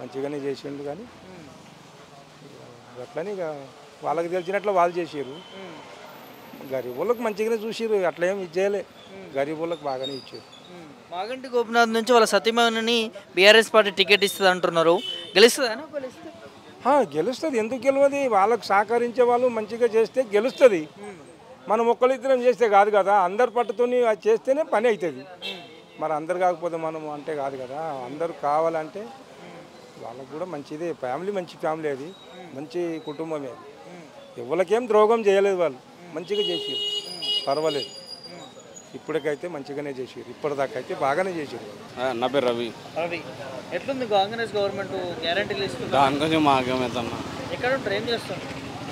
S7: మంచిగానే చేసిండు. కానీ అట్లని ఇక వాళ్ళకి తెలిసినట్లు వాళ్ళు చేసారు. గరీబ్ వాళ్ళకి మంచిగానే చూసారు. అట్లా ఏమి ఇచ్చేయలే, గరీబ్ వాళ్ళకి బాగానే ఇచ్చారు.
S1: మాగంటి గోపినాథ్ నుంచి వాళ్ళ సతీమణిని బీఆర్ఎస్ పార్టీ టికెట్ ఇస్తుంది అంటున్నారు. గెలుస్తుందా?
S7: గెలుస్తుంది. ఎందుకు గెలవది? వాళ్ళకు సహకరించే వాళ్ళు మంచిగా చేస్తే గెలుస్తుంది. మనం ఒక్కరిద్దరం చేస్తే కాదు కదా, అందరు పట్టుతోని అది చేస్తేనే పని అవుతుంది. మరి అందరు కాకపోతే మనం అంటే కాదు కదా. అందరు కావాలంటే వాళ్ళకు కూడా మంచిదే. ఫ్యామిలీ మంచి ఫ్యామిలీ, అది మంచి కుటుంబమే. అది ఎవరికేం ద్రోహం చేయలేదు. వాళ్ళు మంచిగా చేసారు, పర్వాలేదు. ఇప్పటికైతే మంచిగానే చేసారు. ఇప్పటిదాకా అయితే బాగానే చేసారు.
S8: నా పేరు రవి.
S1: ఎట్లుంది కాంగ్రెస్ గవర్నమెంట్ గ్యారెంటీలు ఇస్తుంది?
S8: దాని కొంచెం మాకేమవుతున్నా.
S1: ఎక్కడ ఉంటారు? ఏం చేస్తాను?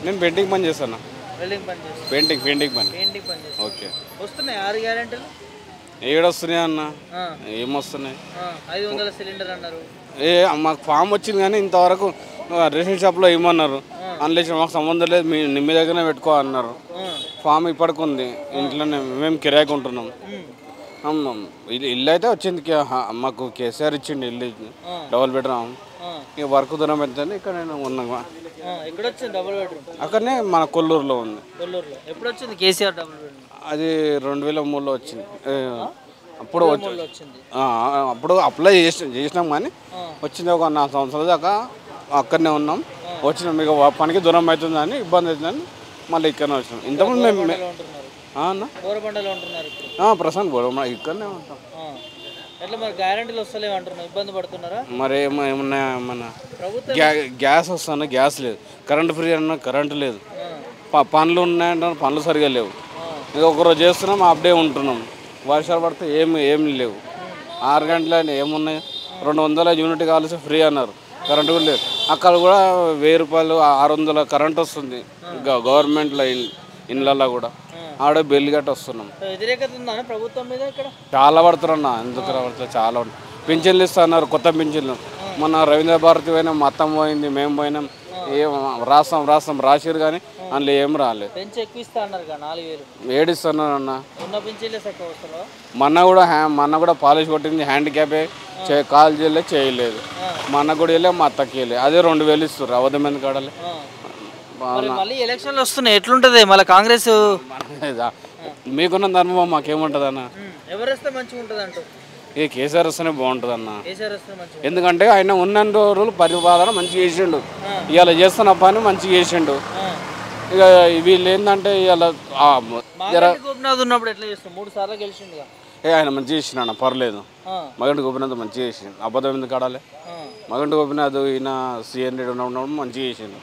S8: నేను పెయింటింగ్ పని చేస్తాను.
S1: వెల్డింగ్ పని చేస్తాను.
S8: పెయింటింగ్ పని.
S1: ఓకే. వస్తున్నాయి 6 గ్యారెంటీలు?
S8: ఏడొస్తున్నాయి అన్న, ఏమొస్తున్నాయి?
S1: 500 సిలిండర్ అన్నారు.
S8: మాకు ఫామ్ వచ్చింది కానీ ఇంతవరకు రేషన్ షాప్లో ఏమన్నారు. అందులో మాకు సంబంధం లేదు, మీ దగ్గరనే పెట్టుకో అన్నారు. ఫామ్ ఇప్పటికి ఉంది ఇంట్లోనే, మేము కిరాయికి ఉంటున్నాం. ఇల్లు అయితే వచ్చింది, మాకు కేసీఆర్ ఇచ్చిండు ఇల్లు, డబుల్ బెడ్రూమ్. ఇక వర్క్ దూరం వెళ్తే ఇక్కడ నేను ఉన్నాను. అక్కడనే మన కొల్లూరులో ఉంది.
S1: ఎప్పుడు వచ్చింది కేసీఆర్ డబుల్ బెడ్రూమ్?
S8: అది 2003లో వచ్చింది. అప్పుడు అప్పుడు అప్లై చేసినాం కానీ వచ్చింది ఒక 4 సంవత్సరాల దాకా అక్కడనే ఉన్నాం. వచ్చినాం మీకు పనికి దూరం అవుతుందని, ఇబ్బంది అవుతుందని మళ్ళీ ఇక్కడనే వచ్చినాం. ఇంతకుముందు మేము ప్రశాంత్ బోరబండ ఇక్కడనే ఉంటాం. మరి ఏమన్నా గ్యాస్ వస్తాను, గ్యాస్ లేదు. కరెంటు ఫ్రీ అన్నా కరెంటు లేదు. పనులు ఉన్నాయంటే పనులు సరిగా లేవు. ఇక ఒకరోజు చేస్తున్నాం, అప్పుడే ఉంటున్నాం. వర్షాలు పడితే ఏమి లేవు. 6 గంటలని ఏమున్నాయి, 200 యూనిట్ కావాల్సి ఫ్రీ అన్నారు, కరెంటు కూడా లేదు. అక్కడ కూడా 1000 రూపాయలు 600 కరెంట్ వస్తుంది గవర్నమెంట్లో, ఇళ్ళల్లో కూడా. ఆడ బిల్లు గట్ట వస్తున్నాం. చాలా పడుతున్నా, ఎందుకు పడుతుంది, చాలా పింఛన్లు ఇస్తున్నారు, కొత్త పింఛన్లు. మొన్న రవీంద్ర భారతి పోయినాం, మొత్తం పోయింది, మేము పోయినాం. ఏం రాస్తాం రాసిరు కానీ అందులో ఏం రాలేదు. ఏడిస్తున్నారు అన్న. మొన్న కూడా పాలిష్ కొట్టింది, హ్యాండిక్యాపే, కాల్ చేయలేదు. మొన్న కూడా వెళ్ళే మా అత్తకి వెళ్ళి అదే 2000 ఇస్తారు. అవధమైన కాడలే
S1: ఎలక్షన్లు వస్తున్నాయి, ఎట్లుంటది మళ్ళీ కాంగ్రెస్?
S8: మీకున్న ధర్మం మాకేముంటది అన్న?
S1: ఎవరేస్తే మంచిగా ఉంటుంది అంటూ?
S8: ఏ కేసీఆర్ వస్తేనే బాగుంటుంది అన్న. ఎందుకంటే ఆయన ఉన్న రోజులు పరిపాలన మంచిగా చేసిండు, ఇవాళ చేస్తున్న పని మంచిగా చేసిండు. ఇక వీళ్ళు ఏంటంటే ఇవాళ ఆయన మంచిగా చేసిండు అన్న, పర్లేదు. మగంటి గోపినాథ్ మంచిగా చేసిండు, అబద్ధం ఎందుకు ఆడాలి. మగంటి గోపినాథ్ ఈయన సీఎన్ రెడ్డి ఉన్నప్పుడు మంచిగా చేసిండు.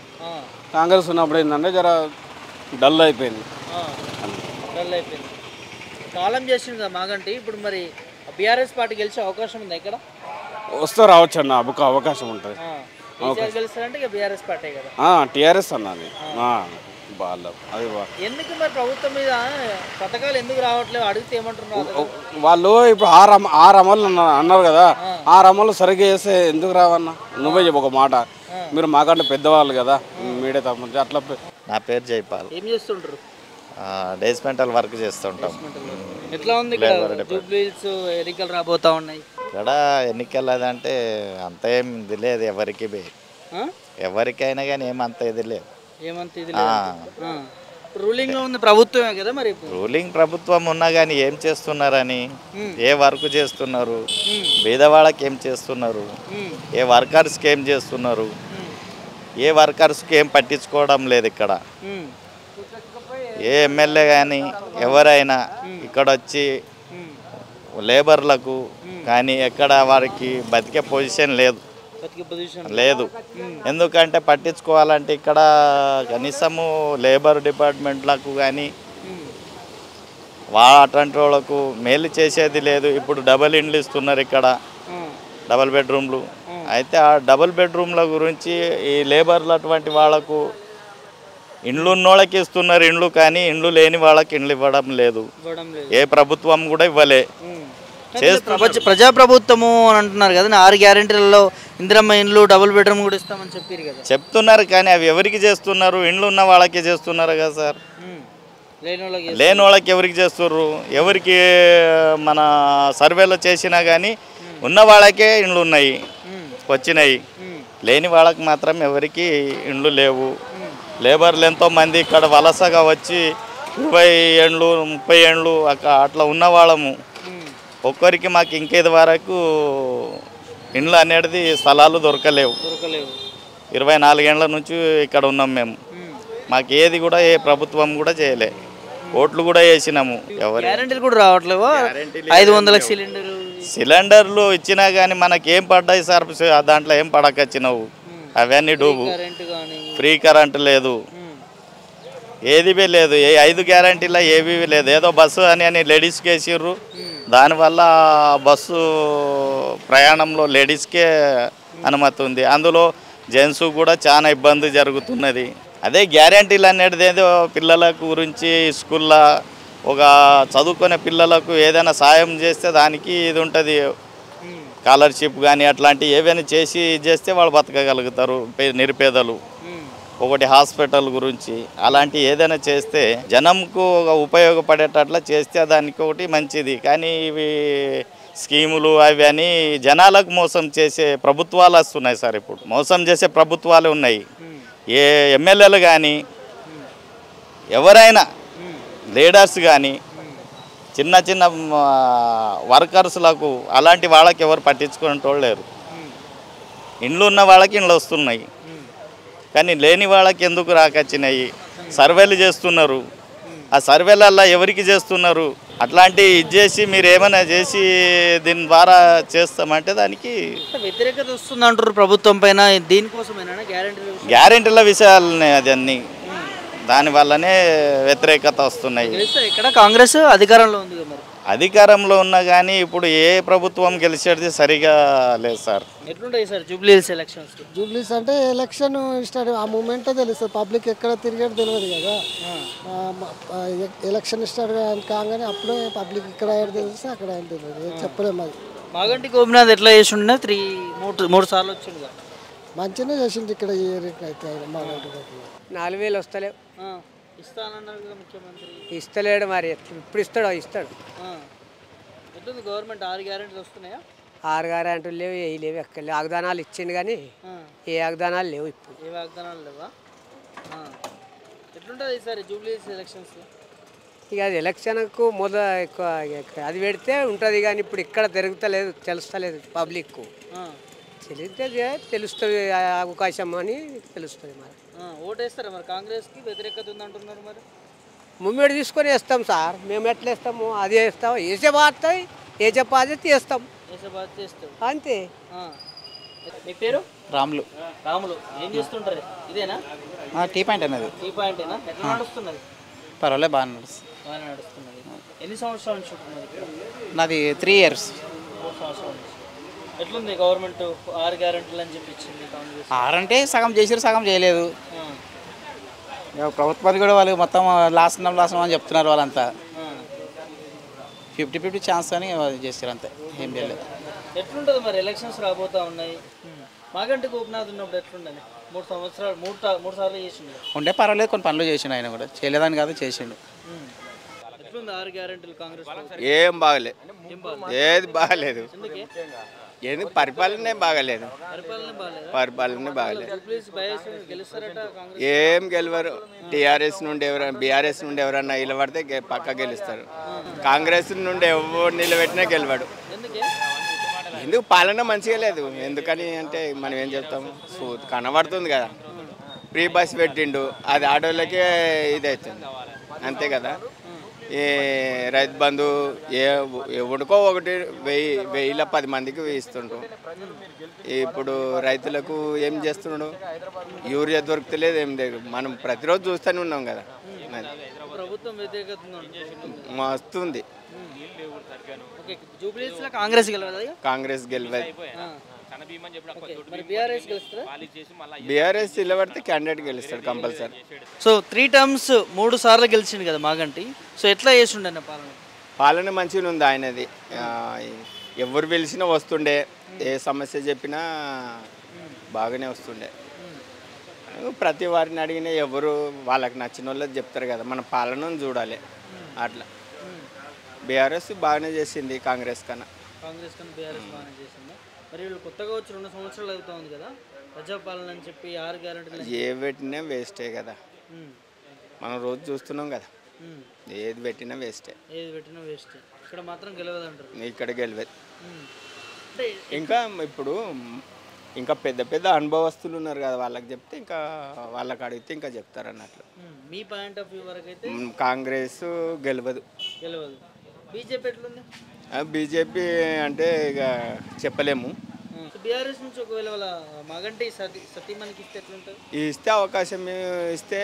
S8: కాంగ్రెస్ ఉన్నప్పుడు ఏంటంటే జర డల్ అయిపోయింది.
S1: కాలం చేసిండు కదా మాగంటి. ఇప్పుడు మరి బీఆర్ఎస్ పార్టీ గెలిచే అవకాశం ఉంది ఇక్కడ?
S8: వస్తే రావచ్చు అన్న, అవకాశం ఉంటుంది. టీఆర్ఎస్ అన్నది
S1: ఎందుకు మరి ప్రభుత్వం మీద పథకాలు ఎందుకు రావట్లేదు అడిగితే ఏమంటున్నారు
S8: వాళ్ళు? ఇప్పుడు 6 అమలు అన్నారు కదా, 6 అమలు సరిగ్గా చేస్తే ఎందుకు రావన్నా? నువ్వే చెప్పు ఒక మాట. మీరు మాకంటే పెద్దవాళ్ళు కదా, మీడియా తప్ప అట్లా.
S9: నా పేరు జైపాల్.
S1: ఏం చేస్తుంటారు?
S9: డేస్మెంటల్ వర్క్ చేస్తుంటాం.
S1: ఎట్లా ఉంది జూబ్లీహిల్స్ ఎన్నికలు రాబోతా ఉన్నాయి?
S9: ఇక్కడ ఎన్నికలు అదంటే అంత ఏం ఇది లేదు ఎవరికి, ఎవరికైనా కానీ ఏమంత ఇది లేదు.
S1: రూలింగ్ లో ఉంది ప్రభుత్వమే కదా మరి.
S9: రూలింగ్ ప్రభుత్వం ఉన్నా కానీ ఏం చేస్తున్నారని, ఏ వర్క్ చేస్తున్నారు, పేదవాళ్ళకి ఏం చేస్తున్నారు, ఏ వర్కర్స్కి ఏం చేస్తున్నారు, ఏ వర్కర్స్కి ఏం పట్టించుకోవడం లేదు ఇక్కడ. ఏ ఎమ్మెల్యే కానీ ఎవరైనా ఇక్కడ వచ్చి లేబర్లకు కానీ ఎక్కడ వారికి బతికే పొజిషన్ లేదు. ఎందుకంటే పట్టించుకోవాలంటే ఇక్కడ కనీసము లేబర్ డిపార్ట్మెంట్లకు కానీ అటువంటి వాళ్ళకు మేలు చేసేది లేదు. ఇప్పుడు డబుల్ ఇండ్లు ఇస్తున్నారు ఇక్కడ, డబుల్ బెడ్రూమ్లు. అయితే ఆ డబుల్ బెడ్రూమ్ల గురించి ఈ లేబర్లు అటువంటి వాళ్ళకు ఇండ్లు ఉన్నోళ్ళకి ఇస్తున్నారు ఇండ్లు, కానీ ఇండ్లు లేని వాళ్ళకి ఇండ్లు ఇవ్వడం లేదు. ఏ ప్రభుత్వం కూడా ఇవ్వలే.
S1: ప్రజాప్రభుత్వము అని అంటున్నారు కదా, 6 గ్యారెంటీలలో ఇందిరమ్మ ఇండ్లు, డబుల్ బెడ్రూమ్ కూడా ఇస్తామని చెప్పారు కదా.
S9: చెప్తున్నారు కానీ అవి ఎవరికి చేస్తున్నారు? ఇండ్లు ఉన్న వాళ్ళకి చేస్తున్నారు కదా సార్, లేని వాళ్ళకి ఎవరికి చేస్తున్నారు? ఎవరికి మన సర్వేలో చేసినా కానీ ఉన్న వాళ్ళకే ఇండ్లు ఉన్నాయి, వచ్చినాయి. లేని వాళ్ళకి మాత్రం ఎవరికి ఇండ్లు లేవు. లేబర్లు ఎంతోమంది ఇక్కడ వలసగా వచ్చి 20 ఏళ్ళు 30 ఏళ్ళు అట్లా ఉన్న వాళ్ళము. ఒక్కరికి మాకు ఇంకేది వరకు ఇండ్లు అనేది స్థలాలు దొరకలేవు. 24 ఏళ్ళ నుంచి ఇక్కడ ఉన్నాం మేము. మాకు ఏది కూడా ఏ ప్రభుత్వం కూడా చేయలే. ఓట్లు కూడా వేసినాము, ఎవరు
S1: కూడా రావట్లేవు. 500
S9: సిలిండర్లు ఇచ్చినా కానీ మనకేం పడ్డాయి సార్? దాంట్లో ఏం పడకొచ్చినావు? అవన్నీ డూబు. ఫ్రీ కరెంట్ లేదు, ఏది లేదు. ఏ 5 గ్యారంటీలో ఏవి లేదు. ఏదో బస్సు అని లేడీస్కి వేసిర్రు, దానివల్ల బస్సు ప్రయాణంలో లేడీస్కే అనుమతి ఉంది. అందులో జెంట్స్ కూడా చాలా ఇబ్బంది జరుగుతున్నది. అదే గ్యారంటీలు అనేది ఏదో పిల్లల గురించి స్కూల్లో ఒక చదువుకునే పిల్లలకు ఏదైనా సాయం చేస్తే దానికి ఇది ఉంటుంది. స్కాలర్షిప్ కానీ అట్లాంటివి ఏవైనా చేసి చేస్తే వాళ్ళు బతకగలుగుతారు నిరుపేదలు. ఒకటి హాస్పిటల్ గురించి అలాంటి ఏదైనా చేస్తే జనంకు ఉపయోగపడేటట్లా చేస్తే దానికి ఒకటి మంచిది. కానీ ఇవి స్కీములు అవి అని జనాలకు మోసం చేసే ప్రభుత్వాలు వస్తున్నాయి సార్. ఇప్పుడు మోసం చేసే ప్రభుత్వాలు ఉన్నాయి. ఏ ఎమ్మెల్యేలు కానీ ఎవరైనా లీడర్స్ కానీ చిన్న చిన్న వర్కర్స్లకు అలాంటి వాళ్ళకి ఎవరు పట్టించుకునేటోళ్ళు లేరు. ఇండ్లు ఉన్న వాళ్ళకి ఇండ్లు వస్తున్నాయి, కానీ లేని వాళ్ళకి ఎందుకు రాకొచ్చినాయి? సర్వేలు చేస్తున్నారు, ఆ సర్వేలల్లో ఎవరికి చేస్తున్నారు? అట్లాంటి ఇది చేసి మీరు ఏమైనా చేసి దీని ద్వారా చేస్తామంటే దానికి
S1: వ్యతిరేకత వస్తుంది అంటారు ప్రభుత్వం పైన. దీనికోసమేనా
S9: గ్యారెంటీల విషయాలనే అది అన్నీ, దానివల్లనే వ్యతిరేకత వస్తున్నాయి.
S1: ఇక్కడ కాంగ్రెస్ అధికారంలో ఉంది కదా, మరి
S9: అధికారంలో ఉన్నా కానీ ఇప్పుడు ఏ ప్రభుత్వం గెలిచేది సరిగా లేదు సార్.
S1: ఎట్లుంటాయి సార్ జూబ్లీహిల్స్ ఎలక్షన్స్?
S10: జూబ్లీస్ అంటే ఎలక్షన్ స్టార్ట్ ఆ మూమెంటే తెలుస్తుంది, పబ్లిక్ ఎక్కడ తిరిగేది తెలియదు కదా. ఎలక్షన్ స్టార్ట్ కాగానే అప్పుడే పబ్లిక్ ఇక్కడ తెలుస్తుంది, అక్కడ తెలియదు, చెప్పలేము. అది
S1: మాగంటి గోపినాథ్ ఎట్లా చేసి ఉండే? మూడు సార్లు వచ్చింది కదా,
S10: మంచిగానే చేసింది ఇక్కడ ఈ ఏరియాకి అయితే. మాగంటి గోపినాథ్
S11: 4,000 వస్తలేవు,
S1: ఇస్తానన్నారు కదా ముఖ్యమంత్రి.
S11: ఇస్తలేడు, మరి ఇప్పుడు ఇస్తాడు.
S1: ఎట్లుంది గవర్నమెంట్? 6 గ్యారెంటీలు వస్తున్నాయా?
S11: 6 గ్యారెంటీలు లేవు, ఏ లేవు, ఎక్కడ లేవు. వాగ్దానాలు ఇచ్చిండు కానీ ఏ వాగ్దానాలు లేవు ఇప్పుడు.
S1: ఏ వాగ్దానాలు లేవా? ఎట్లుంటుంది ఈసారి జూబ్లీహిల్స్ ఎలక్షన్స్?
S11: ఇక అది ఎలక్షన్కు అది పెడితే ఉంటుంది, కానీ ఇప్పుడు ఇక్కడ తిరుగుతలేదు, తెలుస్తలేదు పబ్లిక్కు. తెలిస్తే తెలుస్తుంది అవకాశం అని తెలుస్తుంది. మరి
S1: ఓటేస్తారా మరి? కాంగ్రెస్కి వ్యతిరేకత ఉందంటున్నారు, మరి
S11: ముమ్మడి తీసుకొని వేస్తాం సార్. మేము ఎట్లా వేస్తాము? అది వేస్తాం, వేసే బాగుతాయి, వేసే బాధ్యత వేస్తాం అంతే.
S1: మీ పేరు?
S12: రాములు.
S1: రాములు ఏం చేస్తుంటారు? ఇదేనా
S12: టీ పాయింట్ అనేది?
S1: టీ పాయింటేనా? ఎట్లా నడుస్తున్నది?
S12: పర్వాలేదు, బాగా నడుస్తుంది.
S1: బాగా నడుస్తున్నది. ఎన్ని సంవత్సరాల నుంచి ఉంటున్నది?
S12: నాది 3 years.
S1: 4 సంవత్సరాల నుంచి. ఎట్లుంది గవర్నమెంట్? 6 గ్యారెంటీలు అని చెప్పి ఇచ్చింది కాంగ్రెస్.
S12: 6 అంటే సగం చేసారు, సగం చేయలేదు. ప్రభుత్వానికి కూడా వాళ్ళు మొత్తం లాస్ట్ అని చెప్తున్నారు. వాళ్ళంతా 50-50 ఛాన్స్ అని చేస్తారు, అంతే, ఏం చేయలేదు.
S1: ఎట్లుంటుంది మరి? ఎలక్షన్స్ రాబోతా ఉన్నాయి. మాగంటి గోపినాథ్ ఉన్నప్పుడు ఎట్లుండని? 3 సంవత్సరాలు 3 సార్లు చేసిండు.
S12: ఉండే పర్వాలేదు, కొన్ని పనులు చేసిండు. ఆయన కూడా చేయలేదని కాదు, చేసిండు.
S1: ఎట్లుంది 6 గ్యారెంటీలు కాంగ్రెస్?
S13: ఏం బాగలేదు, ఏది బాగలేదు. ఎందుకు? పరిపాలనే బాగలేదు, పరిపాలనే బాగలేదు. ఏం గెలవరు. టీఆర్ఎస్ నుండి ఎవరైనా, బీఆర్ఎస్ నుండి ఎవరన్నా నిలబడితే పక్క గెలుస్తారు. కాంగ్రెస్ నుండి ఎవరు నిలబెట్టినా గెలవాడు. ఎందుకు? పాలన మంచిగా లేదు. ఎందుకని అంటే మనం ఏం చెప్తాము, కనబడుతుంది కదా. ఫ్రీ బస్ పెట్టిండు, అది ఆటోలకే ఇది అవుతుంది, అంతే కదా. ఏ రైతు బంధు ఎవరికో ఒకటి 1000 మందికి ఇస్తుండ్రు. ఇప్పుడు రైతులకు ఏం చేస్తున్నాడు? యూరియా దొరుకుతలేదు, ఏం లేదు. మనం ప్రతిరోజు చూస్తూనే ఉన్నాం కదా. మస్తుంది. కాంగ్రెస్ గెలవదు. బీఆర్ఎస్ నిలబడితే క్యాండిడేట్ గెలుస్తాడు కంపల్సరీ.
S1: సో 3 terms 3 సార్లు గెలిచిండు కదా మాగంటి. సో ఎట్లా చేస్తుండే పాలన?
S13: పాలన మంచిగా ఉంది ఆయనది. ఎవరు పిలిచినా వస్తుండే, ఏ సమస్య చెప్పినా బాగానే వస్తుండే. ప్రతి వారిని అడిగినా ఎవరు వాళ్ళకి నచ్చిన వాళ్ళకి చెప్తారు కదా, మన పాలనను చూడాలి. అట్లా బీఆర్ఎస్ బాగానే చేసింది కాంగ్రెస్ కన్నా.
S1: బీఆర్ఎస్ బాగానే చేసింది. మరి వీళ్ళు కొత్తగా వచ్చి 2 సంవత్సరాలు అవుతా ఉంది కదా, ప్రజాపాలన అని చెప్పి 6 గ్యారెంటీలు
S13: ఏ పెట్టినా వేస్టే కదా. మనం రోజు చూస్తున్నాం కదా, ఏది పెట్టినా వేస్టే.
S1: ఇక్కడ మాత్రం గెలవదు అంటారు.
S13: ఇక్కడ గెలవదు. ఇంకా ఇప్పుడు ఇంకా పెద్ద పెద్ద అనుభవస్తులు ఉన్నారు కదా, వాళ్ళకి చెప్తే ఇంకా వాళ్ళకి అడిగితే ఇంకా చెప్తారు అన్నట్లు.
S1: మీ పాయింట్ ఆఫ్ వ్యూ వరకు అయితే
S13: కాంగ్రెస్ గెలవదు.
S1: బీజేపీ ఎట్లుంది?
S13: బీజేపీ అంటే ఇక చెప్పలేము.
S1: బీఆర్ఎస్ నుంచి ఒకవేళ వాళ్ళ మాగంటి సతీమణికి ఇస్తే ఎట్లుంటుంది?
S13: ఇస్తే అవకాశం ఇస్తే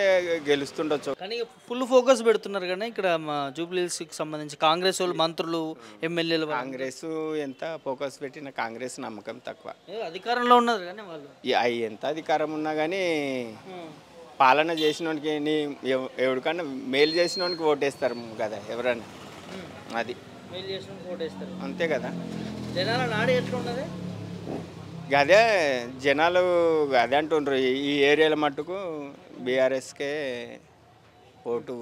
S13: గెలుస్తుండొచ్చు.
S1: కానీ ఫుల్ ఫోకస్ పెడుతున్నారు కానీ ఇక్కడ మా జూబ్లీహిల్స్కి సంబంధించి కాంగ్రెస్ వాళ్ళు, మంత్రులు, ఎమ్మెల్యేలు.
S13: కాంగ్రెస్ ఎంత ఫోకస్ పెట్టిన కాంగ్రెస్ నమ్మకం తక్కువ.
S1: అధికారంలో ఉన్నారు కానీ వాళ్ళు
S13: ఎంత అధికారం ఉన్నా కానీ పాలన చేసినోనికి ఎవరికన్నా మేలు చేసినోనికి ఓటేస్తారు కదా ఎవరన్నా. అది
S1: మేలు చేసిన ఓటేస్తారు,
S13: అంతే కదా.
S1: జనాల నాడి ఎట్లా ఉన్నది?
S13: అదే జనాలు అదే అంటుండ్రు ఈ ఏరియాల మట్టుకు బీఆర్ఎస్కే ఓటు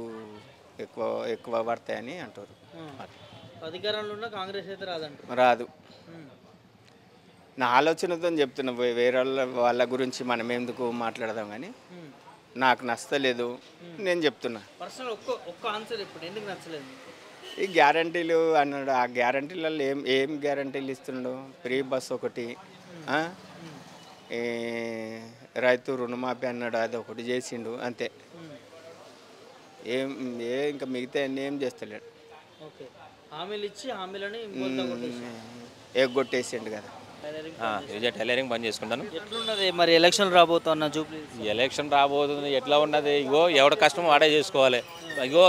S13: ఎక్కువ ఎక్కువ పడతాయని అంటారు.
S1: అధికారంలో ఉన్న కాంగ్రెస్ అయితే రాదంట.
S13: రాదు. నా ఆలోచనతో చెప్తున్నా, వేరే వాళ్ళ గురించి మనం ఎందుకు మాట్లాడదాం కానీ నాకు నచ్చలేదు నేను చెప్తున్నా.
S1: పర్సనల్ ఒక్క ఆన్సర్ ఇప్పుడు ఎందుకు నచ్చలేదు?
S13: ఈ గ్యారంటీలు అన్నాడు, ఆ గ్యారంటీలలో ఏం గ్యారంటీలు ఇస్తున్నాడు? ఫ్రీ బస్ ఒకటి, రైతు రుణమాఫీ అన్నాడు, అది ఒకటి చేసిండు అంతే. ఇంకా మిగతా అన్నీ ఏం చేస్తలేడు.
S1: హామీలు ఇచ్చి హామీలని
S13: ఎగ్గొట్టేసిండు కదా.
S14: టైలరింగ్ పని చేసుకుంటాను.
S1: ఎట్లున్నది మరి ఎలక్షన్ రాబోతున్నా జూబ్లీ?
S14: ఎలక్షన్ రాబోతుంది ఎట్లా ఉన్నది? ఇగో ఎవడ కష్టం వాడే చేసుకోవాలి. ఇగో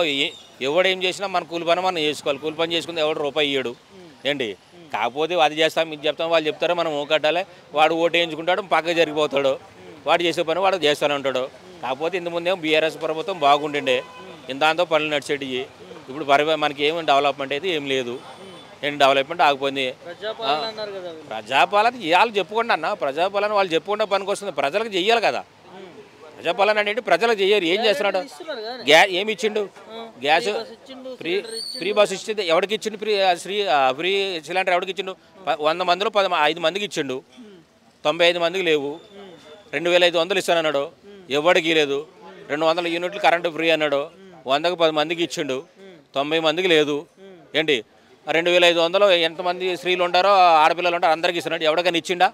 S14: ఎవడు ఏం చేసినా మన కూలి పని మనం చేసుకోవాలి. కూలి పని చేసుకుంటే ఎవడు రూపాయి ఇయ్యడు ఏంటి. కాకపోతే అది చేస్తాం ఇది చెప్తాం, వాళ్ళు చెప్తారో మనం కట్టాలి. వాడు ఓటు వేయించుకుంటాడు, పక్కకు జరిగిపోతాడు. వాడు చేసే పని వాడు చేస్తూనే ఉంటాడు. కాకపోతే ఇంతకుముందేమో బీఆర్ఎస్ ప్రభుత్వం బాగుంటుండే, దాంతో పనులు నడిచేటివి. ఇప్పుడు మనకి ఏమి డెవలప్మెంట్ అయితే ఏం లేదు. ఏంటి డెవలప్మెంట్ ఆగిపోయింది. ప్రజాపాలన వాళ్ళు చెప్పుకోండి అన్న, ప్రజాపాలన వాళ్ళు చెప్పుకుంటే పనికి వస్తుంది. ప్రజలకు చెయ్యాలి కదా. ప్రజాపాలన అంటే ప్రజలకు చెయ్యారు. ఏం చేస్తున్నాడు? ఏమి ఇచ్చిండు? గ్యాస్ ఫ్రీ బస్ ఇచ్చింది. ఎవరికి ఇచ్చిండు? ఫ్రీ సిలిండర్ ఎవరికి ఇచ్చిండు? 100 మందిలో 5 మందికి ఇచ్చిండు. 95 మందికి లేవు. 2500 ఇస్తానన్నాడు, ఎవరికి లేదు. 200 యూనిట్లు కరెంటు ఫ్రీ అన్నాడు, 100కు 10 మందికి ఇచ్చిండు. 90 మందికి లేదు. ఏంటి 2500 ఎంతమంది స్త్రీలు ఉంటారో ఆడపిల్లలు ఉంటారో అందరికి ఇస్తున్నాడు. ఎవరికైనా ఇచ్చిండా?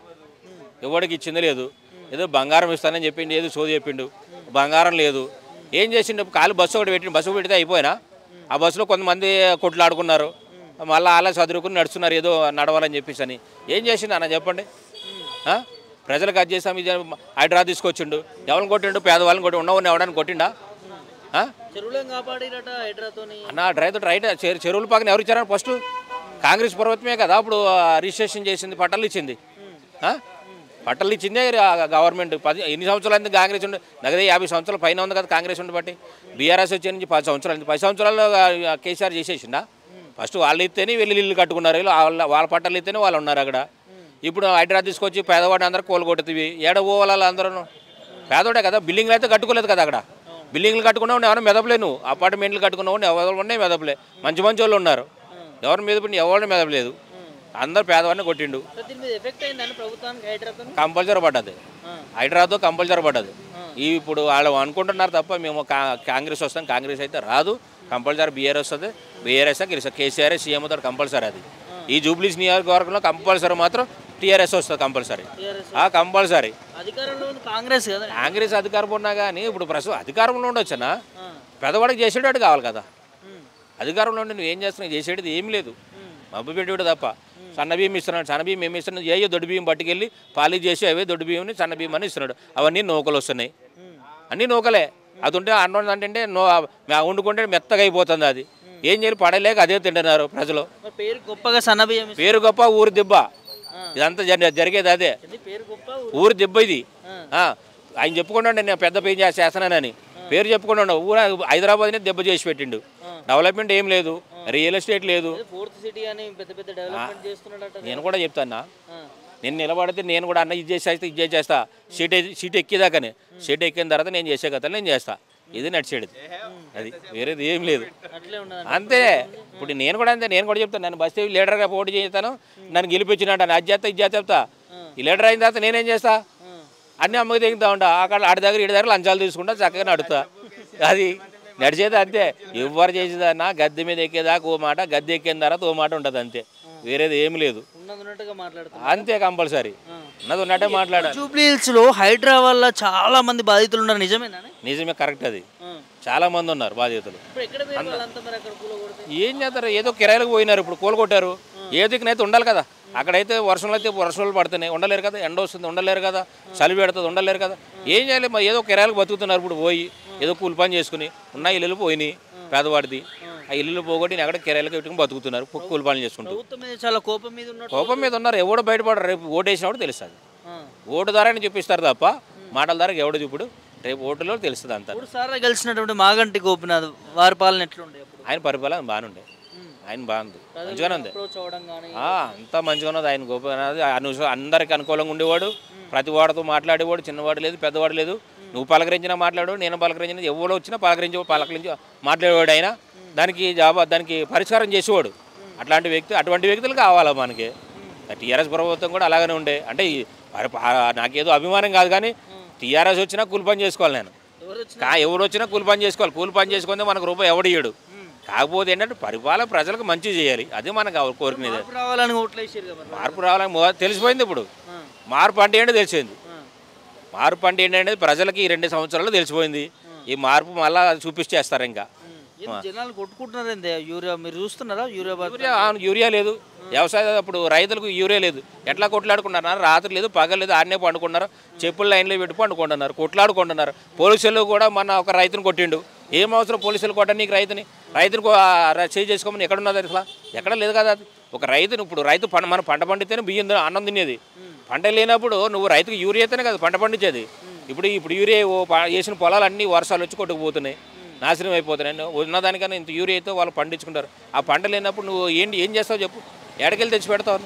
S14: ఎవరికి ఇచ్చింది లేదు. ఏదో బంగారం ఇస్తానని చెప్పిండు, ఏదో సోది చెప్పిండు. బంగారం లేదు. ఏం చేసిండు? ఖాళీ బస్సు ఒకటి పెట్టిండు. బస్సు పెడితే అయిపోయినా ఆ బస్సులో కొంతమంది కొట్లాడుకున్నారు, మళ్ళీ అలా చదువుకుని నడుస్తున్నారు ఏదో నడవాలని చెప్పేసి అని. ఏం చేసిండు అన్న చెప్పండి? ప్రజలకు అది చేసాం, ఇది హైడ్రా తీసుకొచ్చిండు. ఎవరిని కొట్టిండు? పేదవాళ్ళని కొట్టి ఉన్నవాడిని ఎవడని కొట్టిండా? అన్న రైతు చెరువుల పక్కన ఎవరు ఇచ్చారని ఫస్ట్ కాంగ్రెస్ ప్రభుత్వమే కదా అప్పుడు రిజిస్ట్రేషన్ చేసింది, పట్టాలు ఇచ్చింది. పట్టాలు ఇచ్చిందే గవర్నమెంట్. ఎన్ని సంవత్సరాలు అయింది కాంగ్రెస్ ఉండి? నగదే 50 సంవత్సరాల పైన ఉంది కదా కాంగ్రెస్ ఉండి బట్టి. బీఆర్ఎస్ వచ్చే నుంచి 10 సంవత్సరాలు అయింది. 10 సంవత్సరాల్లో కేసీఆర్ చేసేసిందా? ఫస్ట్ వాళ్ళు ఇస్తేనే వెళ్ళి ఇల్లు కట్టుకున్నారు, వాళ్ళ పట్టాలు ఇస్తేనే వాళ్ళు ఉన్నారు అక్కడ. ఇప్పుడు హైడ్రా తీసుకొచ్చి పేదవాడిని అందరూ కోలుకొట్టుతుంది. ఏడ పోవాలి అందరూ? పేదవాడే కదా. బిల్డింగ్లు అయితే కట్టుకోలేదు కదా అక్కడ. బిల్డింగ్లు కట్టుకున్నావు ఎవరు మెదపలే, నువ్వు అపార్ట్మెంట్లు కట్టుకున్నావు ఎవరు ఉన్నాయి మెదపలే. మంచి మంచి వాళ్ళు ఉన్నారు, ఎవరు మెదపండి ఎవరిని మెదపలేదు. అందరు పేదవాడిని కొట్టిండు. కంపల్సరీ పడ్డది, హైడ్రాతో కంపల్సరీ పడ్డది. ఇప్పుడు వాళ్ళు అనుకుంటున్నారు తప్ప మేము కాంగ్రెస్ వస్తాం, కాంగ్రెస్ అయితే రాదు. కంపల్సరీ బీఆర్ఎస్ వస్తుంది, బీఆర్ఎస్ గెలుస్తుంది. కేసీఆర్ సీఎం అవుతాడు కంపల్సరీ. అది ఈ జూబ్లీస్ నియోజకవర్గంలో కంపల్సరీ మాత్రం టీఆర్ఎస్ వస్తుంది కంపల్సరీ, కంపల్సరీ. కాంగ్రెస్ అధికారం ఉన్నా కానీ ఇప్పుడు ప్రస్తుతం అధికారంలో ఉండొచ్చనా? పెద్దవాడికి చేసేటట్టు కావాలి కదా. అధికారంలో ఉండి నువ్వు ఏం చేస్తున్నావు? చేసేది ఏం లేదు, మబ్బు పెట్టేడు తప్ప. సన్న బియ్యం ఇస్తున్నాడు, సన్న బియ్యం ఏమి ఇస్తున్నాడు? ఏ దొడ్డు బియ్యం పట్టుకెళ్ళి పాలిష్ చేసి అవే దొడ్డు బియ్యంని సన్న బియ్యం అని ఇస్తున్నాడు. అవన్నీ నూకలు వస్తున్నాయి, అన్నీ నూకలే. అది ఉంటే అన్నం అంటే వండుకుంటే మెత్తగా అయిపోతుంది. అది ఏం చేయాలి? పడలేక అదే తింటున్నారు ప్రజలు. పేరు గొప్ప ఊరు దెబ్బ, ఇదంతా జరిగేది అదే. ఊరు దెబ్బ ఇది. ఆయన చెప్పుకున్నాడు నేను పెద్ద పేరు చేస్తానని, పేరు చెప్పుకున్నాడు. ఊరు హైదరాబాద్ని దెబ్బ చేసి పెట్టిండు. డెవలప్మెంట్ ఏం లేదు, రియల్ ఎస్టేట్ లేదు. నేను కూడా చెప్తాను, నేను నిలబడితే నేను కూడా అన్న ఇది చేస్తా సీట్ ఎక్కేదాకానే. సీట్ ఎక్కిన తర్వాత నేను చేసే కథలు నేను చేస్తా. ఇది నడిచేది, అది వేరేది ఏం లేదు. అంతే. ఇప్పుడు నేను కూడా అంతే, నేను కూడా చెప్తాను. నన్ను బస్ లీడర్గా పోటీ చేస్తాను, నన్ను గెలిపించినట్టు అది చేస్తా ఇది చెప్తా. ఈ లీడర్ అయిన తర్వాత నేనేం చేస్తా? అన్నీ అమ్మకి దిగుతా ఉంటా. అక్కడ ఆడి దగ్గర ఇడి దగ్గర లంచాలు తీసుకుంటా, చక్కగా నడుతా. అది నడిచేది అంతే. ఎవరు చేసేదన్నా గద్దె మీద ఎక్కేదాకా ఓ మాట, గద్దె ఎక్కిన తర్వాత ఓ మాట ఉంటుంది అంతే, వేరేది ఏమి లేదు. అంతే, కంపల్సరీ ఉన్నది ఉన్నట్టే మాట్లాడాలి.
S1: జూబ్లీ హిల్స్ లో హైడ్రా వల్ల చాలా మంది బాధితులు ఉన్నారు, నిజమేనా?
S14: నిజమే, కరెక్ట్. అది చాలా మంది ఉన్నారు బాధితులు. ఏం చేస్తారు? ఏదో కిరాయిలకు పోయినారు, ఇప్పుడు కూలగొట్టారు. ఏ దిక్కునైతే ఉండాలి కదా. అక్కడైతే వర్షంలో అయితే వర్షాలు పడుతున్నాయి, ఉండలేరు కదా. ఎండ వస్తుంది, ఉండలేరు కదా. చలి పెడుతుంది, ఉండలేరు కదా. ఏం చేయాలి? మరి ఏదో కిరాయిలకు బతుకుతున్నారు. ఇప్పుడు పోయి ఏదో కూలి పని చేసుకుని ఉన్న ఇల్లు పోయినాయి పేదవాడిది. ఆ ఇల్లు పోగొట్టి అక్కడ కిరాయిలకు పెట్టుకుని బతుకుతున్నారు, కూలి పనులు చేసుకుంటారు.
S1: చాలా కోపం
S14: మీద ఉన్నారు. ఎవడో బయటపడరు. రేపు ఓటు వేసినప్పుడు తెలుస్తుంది. ఓటు ద్వారానే చూపిస్తారు తప్ప మాటల ద్వారా ఎవడో చూపుడు. రేపు ఓటులో తెలుస్తుంది అంతా.
S1: గెలిచినటువంటి మాగంటి గోపినాథ్ వారి పాలన ఎట్లుండే?
S14: ఆయన పరిపాలన బాగానే ఉండే, ఆయన బాగుంది, మంచిగానే ఉంది. అంతా మంచిగానే ఉంది. ఆయన గొప్ప అందరికి అనుకూలంగా ఉండేవాడు, ప్రతి వాడితో మాట్లాడేవాడు, చిన్నవాడు లేదు పెద్దవాడు లేదు. నువ్వు పలకరించినా మాట్లాడు, నేను పలకరించినా, ఎవరో వచ్చినా పలకరించి మాట్లాడేవాడు. ఆయన దానికి పరిష్కారం చేసేవాడు. అటువంటి వ్యక్తులు కావాలా మనకి. టీఆర్ఎస్ ప్రభుత్వం కూడా అలాగనే ఉండే. అంటే నాకేదో అభిమానం కాదు, కానీ టీఆర్ఎస్ వచ్చినా కూలి పని చేసుకోవాలి. నేను ఎవరు వచ్చినా కూలి పని చేసుకోవాలి. కూలి పని చేసుకుంటే మనకు రూపాయి ఎవడు ఇయ్యడు. కాకపోతే ఏంటంటే పరిపాలన ప్రజలకు మంచి చేయాలి, అదే మనకు కోరుకునేది. మార్పు రావాలని తెలిసిపోయింది. ఇప్పుడు మార్పు అంటే ఏంటో తెలిసింది. మార్పు అంటే ఏంటంటే ప్రజలకి 2 సంవత్సరాలు తెలిసిపోయింది. ఈ మార్పు మళ్ళీ చూపించేస్తారు. ఇంకా
S1: జనాలు కొట్టుకుంటున్నారండి. యూరియా మీరు చూస్తున్నారా?
S14: యూరియా లేదు వ్యవసాయ. అప్పుడు రైతులకు యూరియా లేదు, ఎట్లా కొట్లాడుకుంటున్నారు? రాత్రి లేదు పగలు లేదు, ఆడనే పండుకున్నారు, చెప్పులు లైన్లో పెట్టి పండుకుంటున్నారు, కొట్లాడుకుంటున్నారు. పోలీసులు కూడా మన ఒక రైతుని కొట్టిండు. ఏం అవసరం పోలీసులు కొట్టండి? నీకు రైతుని చేయి చేసుకోమని ఎక్కడున్నది? అసలు ఎక్కడ లేదు కదా. ఒక రైతుని ఇప్పుడు మన పంట పండితేనే బియ్యం అన్నం తినేది. పంట లేనప్పుడు నువ్వు రైతుకు యూరియా అయితేనే కదా పంట పండించేది. ఇప్పుడు యూరియా వేసిన పొలాలన్నీ వర్షాలు వచ్చి కొట్టుకుపోతున్నాయి, నాశనం అయిపోతున్నాయి. ఉన్నదానికన్నా ఇంత యూరియా అయితే వాళ్ళు పండించుకుంటారు. ఆ పంట లేనప్పుడు నువ్వు ఏం చేస్తావు చెప్పు? ఎడకెళ్ళి తెచ్చి పెడతావు?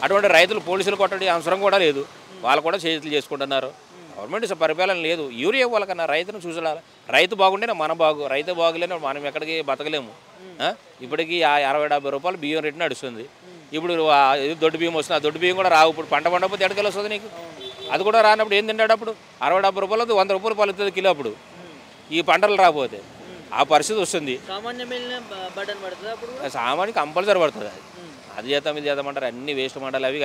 S14: అటువంటి రైతులు పోలీసులు కొట్టడం అవసరం కూడా లేదు. వాళ్ళు కూడా చేతులు చేసుకుంటున్నారు. గవర్నమెంట్ పరిపాలన లేదు. యూరియా వాళ్ళకన్నా రైతును చూడాలి. రైతు బాగుంటేనే మనం రైతు బాగులేని మనం ఎక్కడికి బతకలేము. ఇప్పటికీ 60-70 రూపాయలు బియ్యం రేటు నడుస్తుంది. ఇప్పుడు దొడ్డు బియ్యం వస్తుంది, ఆ దొడ్డు బియ్యం కూడా రావు. ఇప్పుడు పంట పండకపోతే ఎడకెళ్ళి వస్తుంది నీకు? అది కూడా రానప్పుడు ఏం తింటాడు? అప్పుడు 60-70 రూపాయలు 100 రూపాయలు పలుతుంది కిలో. అప్పుడు ఈ పంటలు రాకపోతే ఆ పరిస్థితి వస్తుంది. సామాన్య కంపల్సరీ పడుతుంది. అది చేద్దాం ఇది చేద్దామంటారు, అన్ని వేస్ట్ మంటలు అవి.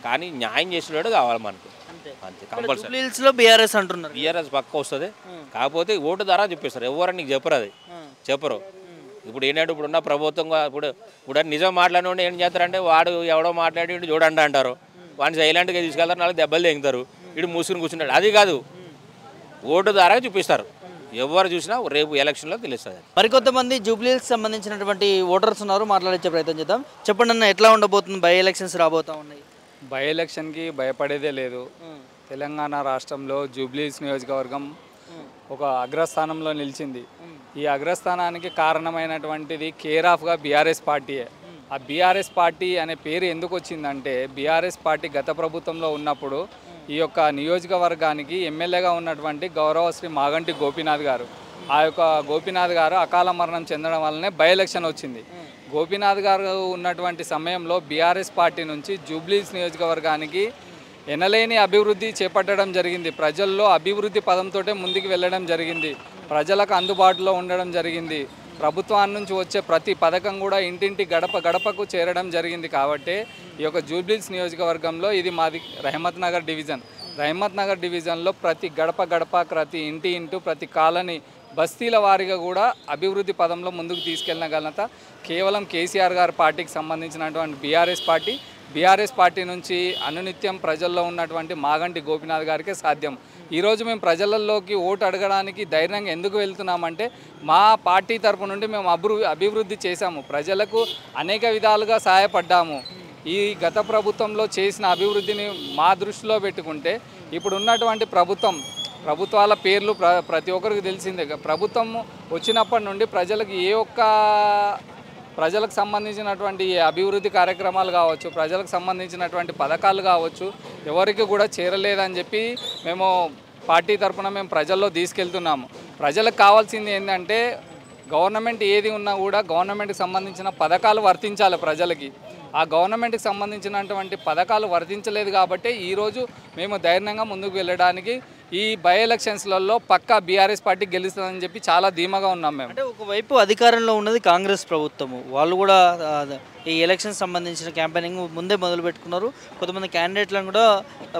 S14: కానీ న్యాయం చేసేవాడు కావాలి మనకు, అంతే. కంపల్సరీ
S1: బీఆర్ఎస్ అంటున్నారు.
S14: బీఆర్ఎస్ పక్క వస్తుంది. కాకపోతే ఓటు ద్వారా చెప్పేస్తారు. ఎవరని నీకు చెప్పరు, అది చెప్పరు. ఇప్పుడు ఏంటంటే ఇప్పుడున్న ప్రభుత్వం ఇప్పుడు నిజం మాట్లాడిన ఏం చేస్తారంటే వాడు ఎవడో మాట్లాడి చూడండి అంటారు, వాడిని సైలెంట్గా తీసుకెళ్తారు, 4 దెబ్బలు తెంగుతారు, ఇటు మూసుకుని కూర్చుంటాడు. అది కాదు, ఓటు ద్వారా చూపిస్తారు. ఎవరు చూసినా రేపు ఎలక్షన్లో తెలుస్తుంది.
S1: మరికొంతమంది జూబ్లీహిల్స్ సంబంధించినటువంటి ఓటర్స్ ఉన్నారు, మాట్లాడించే ప్రయత్నం చేద్దాం. చెప్పండి అన్న, ఎట్లా ఉండబోతుంది? బై ఎలక్షన్స్ రాబోతా ఉన్నాయి.
S15: బై ఎలక్షన్కి భయపడేదే లేదు. తెలంగాణ రాష్ట్రంలో జూబ్లీహిల్స్ నియోజకవర్గం ఒక అగ్రస్థానంలో నిలిచింది. ఈ అగ్రస్థానానికి కారణమైనటువంటిది కేర్ ఆఫ్గా బీఆర్ఎస్ పార్టీయే. ఆ బీఆర్ఎస్ పార్టీ అనే పేరు ఎందుకు వచ్చిందంటే, బీఆర్ఎస్ పార్టీ గత ప్రభుత్వంలో ఉన్నప్పుడు ఈ యొక్క నియోజకవర్గానికి ఎమ్మెల్యేగా ఉన్నటువంటి గౌరవ శ్రీ మాగంటి గోపీనాథ్ గారు, ఆ యొక్క గోపీనాథ్ గారు అకాల మరణం చెందడం వల్లనే బై ఎలక్షన్ వచ్చింది. గోపీనాథ్ గారు ఉన్నటువంటి సమయంలో బీఆర్ఎస్ పార్టీ నుంచి జూబ్లీహిల్స్ నియోజకవర్గానికి ఎనలేని అభివృద్ధి చేపట్టడం జరిగింది. ప్రజల్లో అభివృద్ధి పదంతో ముందుకు వెళ్ళడం జరిగింది. ప్రజలకు అందుబాటులో ఉండడం జరిగింది. ప్రభుత్వం నుంచి వచ్చే ప్రతి పథకం కూడా ఇంటింటి గడపకు చేరడం జరిగింది. కాబట్టి ఈ యొక్క జూబ్లీహిల్స్ నియోజకవర్గంలో ఇది మాది రహమత్ నగర్ డివిజన్. రహమత్ నగర్ డివిజన్లో ప్రతి గడప ప్రతి ఇంటి ప్రతి కాలనీ బస్తీల వారీగా కూడా అభివృద్ధి పదంలో ముందుకు తీసుకెళ్ళిన ఘనత కేవలం కేసీఆర్ గారి పార్టీకి సంబంధించినటువంటి బీఆర్ఎస్ పార్టీ నుంచి అనునిత్యం ప్రజల్లో ఉన్నటువంటి మాగంటి గోపీనాథ్ గారికే సాధ్యం. ఈరోజు మేము ప్రజలలోకి ఓటు అడగడానికి ధైర్యంగా ఎందుకు వెళ్తున్నామంటే, మా పార్టీ తరపు నుండి మేము అభివృద్ధి చేశాము, ప్రజలకు అనేక విధాలుగా సహాయపడ్డాము. ఈ గత ప్రభుత్వంలో చేసిన అభివృద్ధిని మా దృష్టిలో పెట్టుకుంటే ఇప్పుడు ఉన్నటువంటి ప్రభుత్వాల పేర్లు ప్రతి ఒక్కరికి తెలిసిందే. ప్రభుత్వం వచ్చినప్పటి నుండి ప్రజలకు సంబంధించినటువంటి అభివృద్ధి కార్యక్రమాలు కావచ్చు, ప్రజలకు సంబంధించినటువంటి పథకాలు కావచ్చు, ఎవరికి కూడా చేరలేదని చెప్పి మేము పార్టీ తరఫున మేము ప్రజల్లో తీసుకెళ్తున్నాము. ప్రజలకు కావాల్సింది ఏంటంటే, గవర్నమెంట్ ఏది ఉన్నా కూడా గవర్నమెంట్కి సంబంధించిన పథకాలు వర్తించాలి ప్రజలకి. ఆ గవర్నమెంట్కి సంబంధించినటువంటి పథకాలు వర్తించలేదు కాబట్టి ఈరోజు మేము ధైర్యంగా ముందుకు వెళ్ళడానికి ఈ బై ఎలక్షన్స్లలో పక్కా బీఆర్ఎస్ పార్టీ గెలుస్తుందని చెప్పి చాలా ధీమాగా ఉన్నాం మేము.
S1: అంటే ఒకవైపు అధికారంలో ఉన్నది కాంగ్రెస్ ప్రభుత్వము, వాళ్ళు కూడా ఈ ఎలక్షన్ సంబంధించిన క్యాంపెయినింగ్ ముందే మొదలు పెట్టుకున్నారు. కొంతమంది క్యాండిడేట్లను కూడా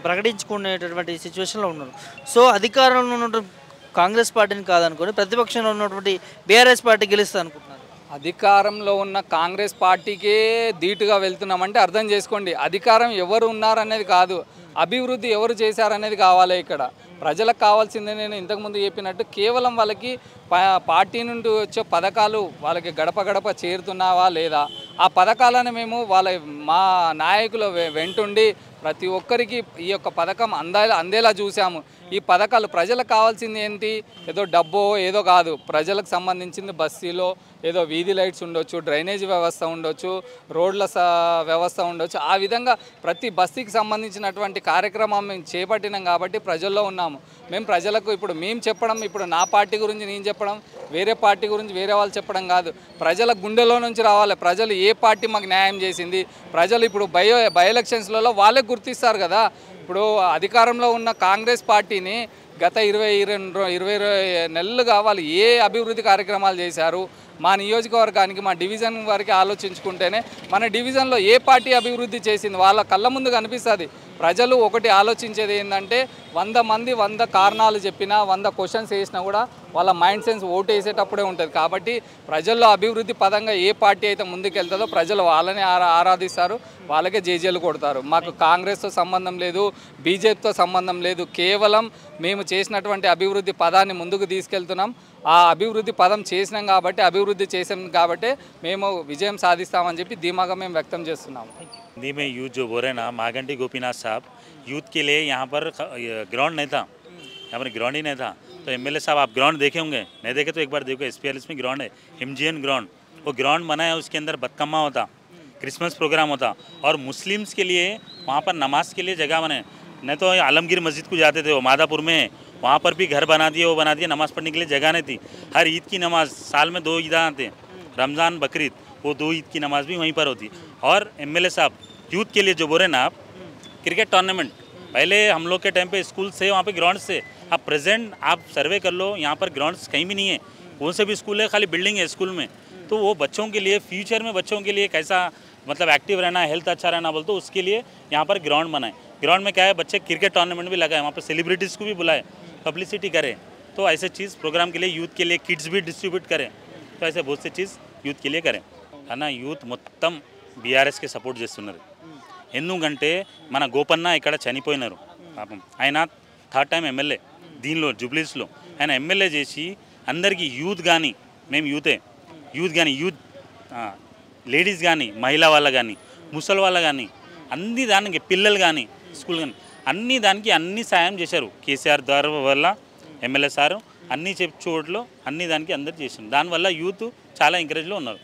S1: ప్రకటించుకునేటటువంటి సిచ్యువేషన్లో ఉన్నారు. సో అధికారంలో ఉన్నటువంటి కాంగ్రెస్ పార్టీని కాదనుకొని ప్రతిపక్షంలో ఉన్నటువంటి బీఆర్ఎస్ పార్టీ గెలుస్తుంది అనుకుంటున్నారు.
S15: అధికారంలో ఉన్న కాంగ్రెస్ పార్టీకే ధీటుగా వెళ్తున్నామంటే అర్థం చేసుకోండి, అధికారం ఎవరు ఉన్నారనేది కాదు, అభివృద్ధి ఎవరు చేశారనేది కావాలి. ఇక్కడ ప్రజలకు కావాల్సిందే, నేను ఇంతకుముందు చెప్పినట్టు కేవలం వాళ్ళకి పార్టీ నుండి వచ్చే పథకాలు వాళ్ళకి గడప చేరుతున్నావా లేదా, ఆ పథకాలను మేము మా నాయకుల వెంటుండి ప్రతి ఒక్కరికి ఈ యొక్క పథకం అందేలా చూసాము. ఈ పథకాలు ప్రజలకు కావాల్సింది ఏంటి? ఏదో డబ్బో ఏదో కాదు, ప్రజలకు సంబంధించింది బస్తీలో ఏదో వీధి లైట్స్ ఉండొచ్చు, డ్రైనేజ్ వ్యవస్థ ఉండొచ్చు, రోడ్ల వ్యవస్థ ఉండొచ్చు. ఆ విధంగా ప్రతి బస్తీకి సంబంధించినటువంటి కార్యక్రమం మేము చేపట్టినాం కాబట్టి ప్రజల్లో ఉన్నాము. మేము ప్రజలకు ఇప్పుడు మేము చెప్పడం, ఇప్పుడు నా పార్టీ గురించి నేను చెప్పడం, వేరే పార్టీ గురించి వేరే వాళ్ళు చెప్పడం కాదు, ప్రజల గుండెలో నుంచి రావాలి. ప్రజలు ఏ పార్టీ మాకు న్యాయం చేసింది, ప్రజలు ఇప్పుడు బై ఎలక్షన్స్లలో వాళ్ళే గుర్తిస్తారు కదా. ఇప్పుడు అధికారంలో ఉన్న కాంగ్రెస్ పార్టీని గత 20 నెలలుగా వాళ్ళు ఏ అభివృద్ధి కార్యక్రమాలు చేశారు, మా నియోజకవర్గానికి మా డివిజన్ వరకు ఆలోచించుకుంటేనే మన డివిజన్లో ఏ పార్టీ అభివృద్ధి చేసింది వాళ్ళ కళ్ళ ముందు కనిపిస్తుంది. ప్రజలు ఒకటి ఆలోచించేది ఏంటంటే 100 మంది 100 కారణాలు చెప్పినా 100 క్వశ్చన్స్ వేసినా కూడా వాళ్ళ మైండ్ సెన్స్ ఓటు వేసేటప్పుడే ఉంటుంది. కాబట్టి ప్రజల్లో అభివృద్ధి పదంగా ఏ పార్టీ అయితే ముందుకెళ్తుందో ప్రజలు వాళ్ళని ఆరాధిస్తారు, వాళ్ళకే జేజేలు కొడతారు. మాకు కాంగ్రెస్తో సంబంధం లేదు, బీజేపీతో సంబంధం లేదు, కేవలం మేము చేసినటువంటి అభివృద్ధి పదాన్ని ముందుకు తీసుకెళ్తున్నాం. ఆ అభివృద్ధి పదం చేసినాం కాబట్టి, అభివృద్ధి చేసాం కాబట్టి మేము విజయం సాధిస్తామని చెప్పి ధీమాగా మేము వ్యక్తం చేస్తున్నాము.
S16: हिंदी में यूथ जो बोल रहे हैं ना, मागंटी गोपीनाथ साहब, यूथ के लिए यहाँ पर ग्राउंड नहीं था, यहाँ पर ग्राउंड ही नहीं था. तो एमएलए साहब आप ग्राउंड देखे होंगे, नहीं देखे तो एक बार देखो, SPLS में ग्राउंड है, MGN ग्राउंड. वो ग्राउंड बना है, उसके अंदर बदकम्मा होता, क्रिसमस प्रोग्राम होता, और मुस्लिम्स के लिए वहाँ पर नमाज के लिए जगह बने. नहीं तो आलमगीर मस्जिद को जाते थे, वो मादापुर में, वहाँ पर भी घर बना दिए, वो बना दिए, नमाज़ पढ़ने के लिए जगह नहीं थी. हर ईद की नमाज़, साल में 2 ईद आते हैं, रमज़ान बकरीद, वो 2 ईद की नमाज़ भी वहीं पर होती. और एमएलए साहब यूथ के लिए जो बोल रहे ना आप, क्रिकेट टूर्नामेंट पहले हम लोग के टाइम पे स्कूल से वहाँ पे ग्राउंड से, अब प्रेजेंट आप सर्वे कर लो, यहाँ पर ग्राउंड्स कहीं भी नहीं है. कौन से भी स्कूल है, खाली बिल्डिंग है स्कूल में. तो वो बच्चों के लिए फ्यूचर में बच्चों के लिए कैसा मतलब एक्टिव रहना, हेल्थ अच्छा रहना बोलते, उसके लिए यहाँ पर ग्राउंड बनाए. ग्राउंड में क्या है, बच्चे क्रिकेट टूर्नामेंट भी लगाए, वहाँ पर सेलिब्रिटीज़ को भी बुलाए, पब्लिसिटी करें. तो ऐसे चीज़ प्रोग्राम के लिए यूथ के लिए किट्स भी डिस्ट्रीब्यूट करें. तो ऐसे बहुत सी चीज़ యూత్ के लिए करें है ना. యూత్ మొత్తం బీఆర్ఎస్కి సపోర్ట్ చేస్తున్నారు. ఎందుకంటే మన గోపన్న ఇక్కడ చనిపోయినారు పాపం. ఆయన 3rd టైం ఎమ్మెల్యే దీనిలో జూబ్లీస్లో. ఆయన ఎమ్మెల్యే చేసి అందరికీ యూత్ కానీ, మేము యూత్ కానీ లేడీస్ కానీ, మహిళా వాళ్ళ కానీ, ముసలి వాళ్ళ కానీ, అన్ని దానికి పిల్లలు కానీ, స్కూల్ కానీ అన్ని దానికి అన్ని సాయం చేశారు. కేసీఆర్ ద్వారా వల్ల ఎమ్మెల్యే సారు అన్ని చోట్ల అన్ని దానికి అందరు చేశారు. దానివల్ల యూత్ చాలా ఎంకరేజ్లో ఉన్నారు.